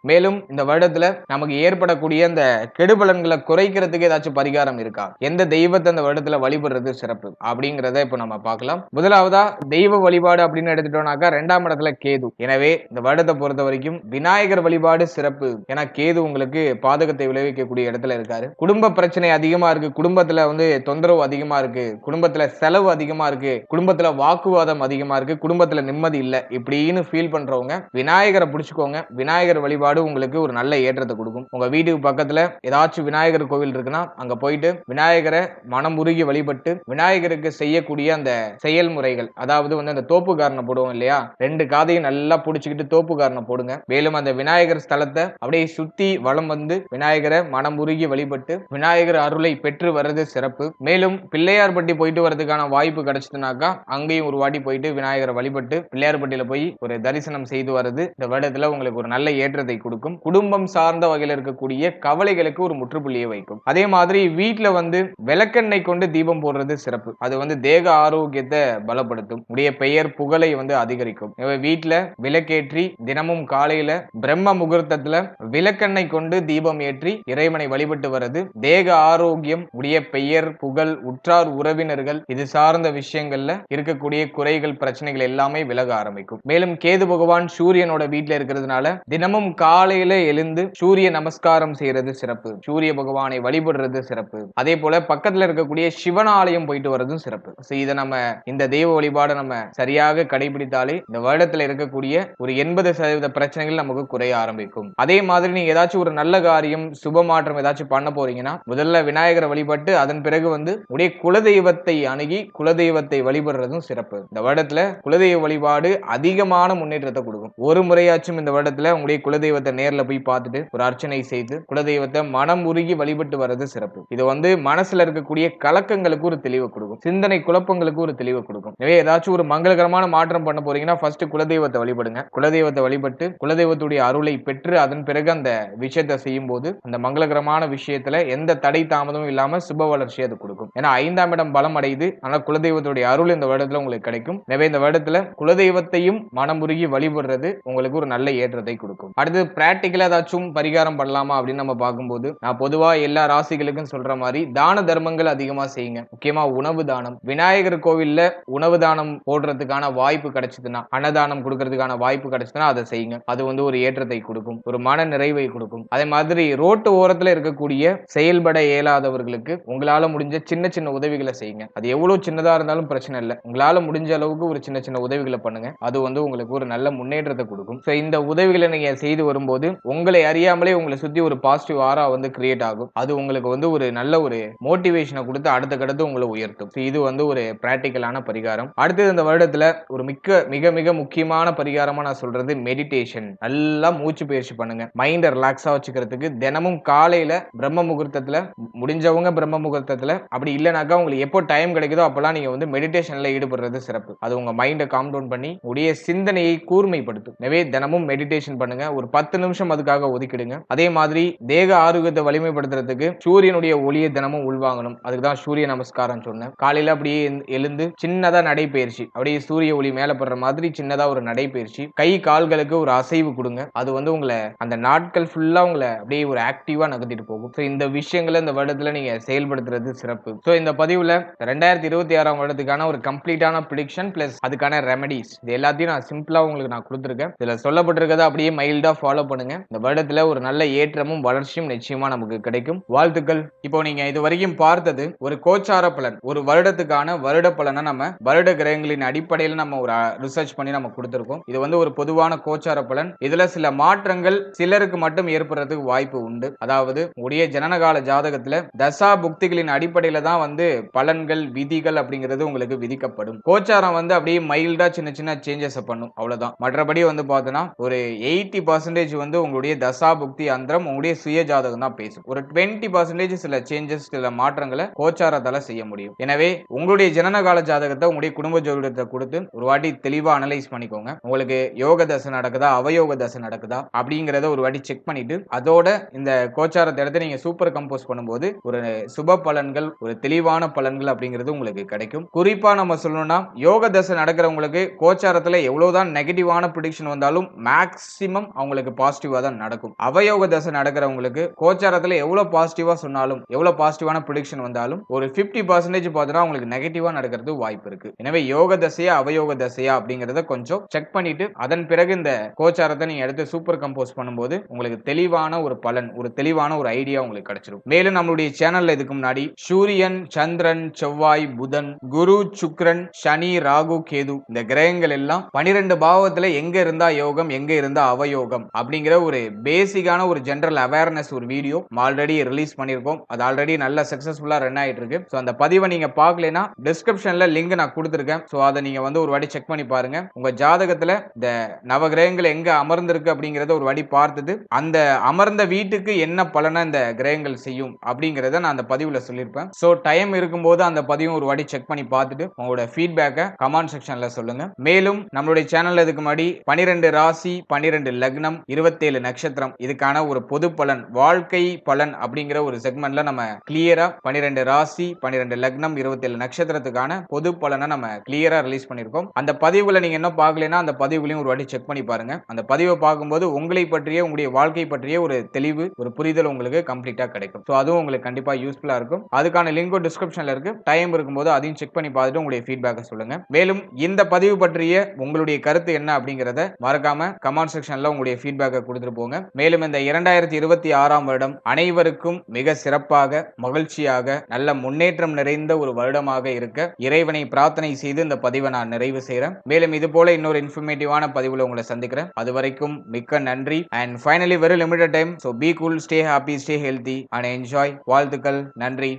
Speaker 1: மேலும் இந்த வருடத்துல நமக்கு ஏற்படக்கூடிய அந்த கெடுபலன்களை குறைக்கிறதுக்கு ஏதாச்சும் பரிகாரம் இருக்கா, எந்த தெய்வத்தை அந்த வருடத்துல வழிபடுறது சிறப்பு அப்படிங்கிறத இப்ப நம்ம பார்க்கலாம். முதலாவதா தெய்வ வழிபாடு அப்படின்னு எடுத்துட்டோம்னாக்கா 2ஆம் இடத்துல கேது. எனவே இந்த வருடத்தை பொறுத்த வரைக்கும் விநாயகர் வழிபாடு சிறப்பு. ஏன்னா கேது உங்களுக்கு பாதகத்தை விளைவிக்கக்கூடிய இடத்துல இருக்காரு. குடும்ப பிரச்சனை அதிகமா இருக்கு, குடும்பத்துல வந்து தொந்தரவு அதிகமா இருக்கு, குடும்பத்துல செலவு அதிகமா இருக்கு, குடும்பத்துல வாக்குவாதம் அதிகமா இருக்கு, குடும்பத்துல நிம்மதி இல்ல இப்படின்னு ஃபீல் பண்றவங்க விநாயகரை பிடிச்சுக்கோங்க. விநாயகர் வழிபாடு உங்களுக்கு ஒரு நல்ல ஏற்றத்தை கொடுக்கும். உங்க வீட்டுக்கு பக்கத்துல ஏதாச்சும் விநாயகர் கோவில் இருக்குன்னா அங்க போயிட்டு விநாயகரை மனம் உருகி வழிபட்டு விநாயகருக்கு செய்யக்கூடிய அந்த செயல்முறைகள், அதாவது வந்து அந்த தோப்பு காரணம் போடுவோம் இல்லையா, 2 காதையும் நல்லா புடிச்சுக்கிட்டு தோப்பு காரணம் போடுங்க. மேலும் அந்த விநாயகர் ஸ்தலத்தை அப்படியே சுத்தி வலம் வந்து விநாயகரை மனம் உருகி வழிபட்டு விநாயகர் அருளை பெற்று வர்றது சிறப்பு. மேலும் பிள்ளையார்பட்டி போயிட்டு வரதுக்கான வாய்ப்பு கிடைச்சதுனாக்கா அங்கேயும் ஒரு வாட்டி போயிட்டு விநாயகரை வழிபட்டு பிள்ளையார்பட்டியில போய் ஒரு தரிசனம் செய்து வர்றது இந்த வருடத்துல உங்களுக்கு ஒரு நல்ல ஏற்றத்தை கொடுக்கும். குடும்பம் சார்ந்த வகையில் இருக்கக்கூடிய கவலைகளுக்கு ஒரு முற்றுப்புள்ளியை வைக்கும். அதே மாதிரி வீட்டுல வந்து விளக்கெண்ணெய் கொண்டு தீபம் போடுறது சிறப்பு. அது வந்து தேக ஆரோக்கியத்தை பலப்படுத்தும். உடைய பெயர் புகழை வந்து அதிகரிக்கும். வீட்டுல விளக்கேற்றி தினமும் காலையில பிரம்ம முகூர்த்தத்துல விளக்கெண்ணெய் கொண்டு தீபம் ஏற்றி இறைவனை வழிபட்டு வர்றது தேக ஆரோக்கியம், உடைய பெயர் புகழ், உற்றார் உறவினர்கள் இது சார்ந்த விஷயங்கள்ல இருக்கக்கூடிய குறைகள் பிரச்சனைகள் எல்லாமே விலக ஆரம்பிக்கும். மேலும் கேது பகவான் சூரியனோட வீட்டுல இருக்கிறதுனால தினமும் காலையில எழுந்து சூரிய நமஸ்காரம் செய்யறது சிறப்பு. சூரிய பகவானை வழிபடுறது சிறப்பு. அதே போல பக்கத்துல இருக்கக்கூடிய சிவன் ஆலயம் போயிட்டு வர்றதும் சிறப்பு. இதை நம்ம இந்த தெய்வ வழிபாடு நம்ம சரியாக கடைபிடித்தாலே இந்த வருடத்துல இருக்கக்கூடிய ஒரு 80% பிரச்சனைகள் நமக்கு குறைய ஆரம்பிக்கும். அதே மாதிரி நீங்க ஏதாச்சும் ஒரு நல்ல காரியம் சுப மாற்றம் ஏதாச்சும் பண்ண போறீங்கன்னா முதல்ல விநாயகரை வழிபட்டு அதன் பிறகு வந்து உடைய குலதெய்வத்தை அணுகி குலதெய்வத்தை வழிபடுறதும் சிறப்பு. இந்த வருடத்துல குலதெய்வ வழிபாடு அதிகமான முன்னேற்றத்தை கொடுக்கும். ஒரு முறையாச்சும் இந்த வருடத்துல உங்களுடைய குலதெய்வத்தை குலதெய்வத்தை நேர்ல போய் பார்த்துட்டு ஒரு அர்ச்சனை செய்து குலதெய்வத்தை மனம் உருகி வழிபட்டு வர்றது சிறப்பு. இது வந்து மனசுல இருக்கக்கூடிய கலக்கங்களுக்கு ஒரு தெளிவை கொடுக்கும், சிந்தனை குழப்பங்களுக்கு ஒரு தெளிவை கொடுக்கும். எனவே ஏதாச்சும் ஒரு மங்களகரமான மாற்றம் பண்ண போறீங்கன்னா ஃபர்ஸ்ட் குலதெய்வத்தை வழிபடுங்க. குலதெய்வத்தை வழிபட்டு குலதெய்வத்துடைய அருளை பெற்று அதன் பிறகு அந்த விஷயத்தை செய்யும் போது அந்த மங்களகரமான விஷயத்துல எந்த தடை தாமதமும் இல்லாம சுப வளர்ச்சி அது கொடுக்கும். ஏன்னா 5ஆம் இடம் பலம் அடையுது. ஆனா குலதெய்வத்துடைய அருள் இந்த வருடத்துல உங்களுக்கு கிடைக்கும். எனவே இந்த வருடத்துல குலதெய்வத்தையும் மனமுருகி வழிபடுறது உங்களுக்கு ஒரு நல்ல ஏற்றத்தை கொடுக்கும். அடுத்து பிராக்டிகலா ஏதாச்சும் பரிகாரம் பண்ணலாமா அப்படின்னு நம்ம பார்க்கும்போது, நான் பொதுவா எல்லா ராசிகளுக்கும் சொல்ற மாதிரி தான தர்மங்கள் அதிகமா செய்யுங்க. முக்கியமா உணவு தானம். விநாயகர் கோவில்ல உணவு தானம் போடுறதுக்கான வாய்ப்பு கிடைச்சதுன்னா, அன்னதானம் கொடுக்கறதுக்கான வாய்ப்பு கிடைச்சதுன்னா அதை செய்யுங்க. அது வந்து ஒரு ஏற்றத்தை கொடுக்கும், ஒரு மன நிறைவை கொடுக்கும். அதே மாதிரி ரோட்டு ஓரத்துல இருக்கக்கூடிய செயல்பட இயலாதவர்களுக்கு உங்களால முடிஞ்ச சின்ன சின்ன உதவிகளை செய்யுங்க. அது எவ்வளவு சின்னதா இருந்தாலும் பிரச்சனை இல்லை. உங்களால முடிஞ்ச அளவுக்கு ஒரு சின்ன சின்ன உதவிகளை பண்ணுங்க. அது வந்து உங்களுக்கு ஒரு நல்ல முன்னேற்றத்தை கொடுக்கும். இந்த உதவிகளை நீங்க செய்து வரும்போது உங்களை அறியாமலே உங்களை சுத்தி ஒரு பாசிட்டிவ் ஆரா வந்து கிரியேட் ஆகும். அது உங்களுக்கு வந்து ஒரு நல்ல ஒரு மோட்டிவேஷனை கொடுத்து அடுத்த கடத்து உங்களை உயர்த்தும். இது வந்து ஒரு பிராக்டிகலான பரிகாரம். அடுத்தது இந்த வருடத்துல ஒரு மிக மிக முக்கியமான பரிகாரமா நான் சொல்றது மெடிடேஷன். நல்லா மூச்சு பயிற்சி பண்ணுங்க. மைண்ட ரிலாக்ஸா வச்சுக்கிறதுக்கு தினமும் காலையில பிரம்ம முகூர்த்தத்துல, முடிஞ்சவங்க பிரம்ம முகூர்த்தத்துல, அப்படி இல்லைனாக்கா உங்களுக்கு எப்போ டைம் கிடைக்குதோ அப்பெல்லாம் நீங்க வந்து மெடிடேஷன்ல ஈடுபடுறது சிறப்பு. அது உங்க மைண்டை காம் டவுன் பண்ணி உடைய சிந்தனையை கூர்மைப்படுத்தும். எனவே தினமும் மெடிடேஷன் பண்ணுங்க. ஒரு 10 நிமிஷம் அதுக்காக ஒதுக்கிடுங்க. அதே மாதிரி தேக ஆரோக்கியத்தை வலிமைப்படுத்துறதுக்கு சூரியனுடைய ஒளியை தினமும் உள்வாங்கணும். அதுக்கு தான் சூரிய நமஸ்காரம் சொன்னேன். காலையில அப்படியே எழுந்து சின்னதா நடைபயிற்சி, அப்படியே சூரிய ஒளி மேல படுற மாதிரி சின்னதா ஒரு நடைபயிற்சி, கை கால்களுக்கு ஒரு அசைவு கொடுங்க. அது வந்து உங்களை அந்த நாட்கள் ஃபுல்லா உங்களை அப்படியே ஒரு ஆக்டிவா நகர்த்திட்டு போகும். இந்த விஷயங்களை இந்த வருடத்துல நீங்க செயல்படுத்துறது சிறப்பு. இந்த பதிவுல 2026ஆம் வருடத்துக்கான ஒரு கம்ப்ளீட்டான ப்ரெடிக்ஷன் பிளஸ் அதுக்கான ரெமெடிஸ் இது எல்லாத்தையும் நான் சிம்பிளா உங்களுக்கு நான் கொடுத்துருக்கேன். இதுல சொல்லப்பட்டிருக்கிறத அப்படியே மைல்டா ஃபாலோ பண்ணுங்க. இந்த வருடத்துல ஒரு நல்ல ஏற்றமும் வளர்ச்சியும் நிச்சயமா நமக்கு கிடைக்கும். வாழ்த்துக்கள். இப்போ நீங்க இது வரைக்கும் பார்த்தது ஒரு கோச்சார பலன், ஒரு வருடத்துக்கான வருட பலனை நம்ம வருட கிரகங்களின் அடிப்படையில் நம்ம ஒரு ரிசர்ச் பண்ணி நம்ம கொடுத்திருக்கோம். இது வந்து ஒரு பொதுவான கோச்சார பலன். இதுல சில மாற்றங்கள் சிலருக்கு மட்டும் ஏற்படுறதுக்கு வாய்ப்பு உண்டு. அதாவது உடைய ஜனனகால ஜாதகத்துல தசா புக்திகளின் அடிப்படையில தான் வந்து பலன்கள் விதிகள் அப்படிங்கிறது உங்களுக்கு விதிக்கப்படும். கோச்சாரம் வந்து அப்படியே மைல்டா சின்ன சின்ன சேஞ்சஸ் பண்ணும், அவ்வளவுதான். மற்றபடி வந்து பார்த்தோன்னா ஒரு 80% வந்து உங்களுடைய தசா புக்தி அந்தரம் உங்களுடைய சுய ஜாதகம் தான் பேசும். ஒரு 20% சில சேஞ்சஸ் சில மாற்றங்களை கோச்சாரத்தால செய்ய முடியும். எனவே உங்களுடைய ஜனனகால ஜாதகத்தை உங்களுடைய குடும்ப ஜோதிடத்தை கொடுத்து ஒரு வாட்டி தெளிவா அனலைஸ் பண்ணிக்கோங்க. உங்களுக்கு யோக தசை நடக்குதா அவயோக தசை நடக்குதா அப்படிங்கறத ஒரு வாட்டி செக் பண்ணிட்டு அதோட இந்த கோச்சாரத்தை எடுத்து நீங்க சூப்பர் கம்போஸ் பண்ணும்போது ஒரு சுப பலன்கள், ஒரு தெளிவான பலன்கள் அப்படிங்கிறது உங்களுக்கு கிடைக்கும். குறிப்பா நம்ம சொல்லணும்னா யோக தசை நடக்கிறவங்களுக்கு கோச்சாரத்துல எவ்வளவுதான் நெகட்டிவான ப்ரெடிக்ஷன் வந்தாலும் மேக்சிமம் அவங்களுக்கு பாசிட்டிவா தான் நடக்கும். அவயோக தசை நடக்கிறவங்களுக்கு கோச்சாரத்துல எவ்வளவு பாசிட்டிவா சொன்னாலும், எவ்வளவு பாசிட்டிவான ப்ரெடிக்ஷன் வந்தாலும் ஒரு 50% பார்த்தோன்னா உங்களுக்கு நெகட்டிவா நடக்கிறது வாய்ப்பு இருக்கு. எனவே யோக தசையா அவயோக தசையா அப்படிங்கறத கொஞ்சம் செக் பண்ணிட்டு அதன் பிறகு இந்த கோச்சாரத்தை நீங்க எடுத்து சூப்பர் கம்போஸ் பண்ணும்போது உங்களுக்கு தெளிவான ஒரு பலன், ஒரு தெளிவான ஒரு ஐடியா உங்களுக்கு கிடைச்சிடும். மேலும் நம்மளுடைய சேனல்ல இதுக்கு முன்னாடி சூரியன், சந்திரன், செவ்வாய், புதன், குரு, சுக்கிரன், சனி, ராகு, கேது இந்த கிரகங்கள் எல்லாம் 12 பாவத்துல எங்க இருந்தா யோகம் எங்க இருந்தா அவயோகம் அப்படிங்கிற ஒரு பேசிக்கான ஒரு ஜெனரல் அவேர்னஸ் ஒரு வீடியோ ஆல்ரெடி ரிலீஸ் பண்ணிருக்கோம். அது ஆல்ரெடி நல்ல சக்சஸ்ஃபுல்லா ரன் ஆயிட்டு இருக்கு. அந்த பதிவை நீங்க பார்க்கலனா டிஸ்கிரிப்ஷன்ல லிங்க் நான் கொடுத்திருக்கேன். அதை நீங்க வந்து ஒரு வாட்டி செக் பண்ணி பாருங்க. உங்க ஜாதகத்துல இந்த நவகிரகங்கள் எங்க அமர்ந்திருக்கு அப்படிங்கறத ஒரு வாட்டி பார்த்துட்டு அந்த அமர்ந்த வீட்டுக்கு என்ன பலனை இந்த கிரகங்கள் செய்யும் அப்படிங்கறத நான் அந்த பதிவுல சொல்லியிருப்பேன். டைம் இருக்கும்போது அந்த பதிவும் ஒரு வாட்டி செக் பண்ணி பார்த்துட்டு உங்களோட ஃபீட்பேக்கை கமெண்ட் செக்ஷன்ல சொல்லுங்க. மேலும் நம்மளுடைய சேனல்ல இதுக்கு முன்னாடி 12 ராசி, 12 லக்னம், 27 நட்சத்திரம் இதுக்கான ஒரு பொது பலன், வாழ்க்கை பலன் அப்படிங்கிற ஒரு செக்மெண்ட்ல நம்ம கிளியரா 12 ராசி, 12 லக்னம், 27 நட்சத்திரத்துக்கான பொது பலனை நம்ம கிளியரா ரிலீஸ் பண்ணிருக்கோம். அந்த பதிவுல நீங்க என்ன பார்க்கலனா அந்த பதிவுலையும் ஒரு வாட்டி செக் பண்ணி பாருங்க. அந்த பதிவை பார்க்கும்போது உங்களை பற்றிய, உங்களுடைய வாழ்க்கை பற்றிய ஒரு தெளிவு, ஒரு புரிதல் உங்களுக்கு கம்ப்ளீட்டா கிடைக்கும். அதுவும் உங்களுக்கு கண்டிப்பா யூஸ்ஃபுல்லா இருக்கும். அதுக்கான லிங்க் டிஸ்கிரிப்ஷன்ல இருக்கு. டைம் இருக்கும்போது அதையும் செக் பண்ணி பார்த்துட்டு உங்களுடைய ஃபீட்பேக்கை சொல்லுங்க. மேலும் இந்த பதிவு பற்றிய உங்களுடைய கருத்து என்ன அப்படிங்கறத மறக்காம கமெண்ட் செக்ஷன்ல உங்களுடைய ஃபீட்பேக்கை கொடுத்துட்டு போங்க. மேலும் இந்த 2026ஆம் வருடம் அனைவருக்கும் மிக சிறப்பாக, மகிழ்ச்சியாக, நல்ல முன்னேற்றம் நிறைந்த ஒரு வருடமாக இருக்க இறைவனை பிரார்த்தனை செய்து இந்த பதிவை நான் நிறைவு செய்றேன். மேலும் இது போல இன்னொரு இன்ஃபர்மேட்டிவான பதிவுல உங்களை சந்திக்கிறேன். அது வரைக்கும் மிக்க நன்றி. And finally very limited time. Be cool, stay happy, stay healthy and enjoy. வாழ்த்துக்கள். நன்றி.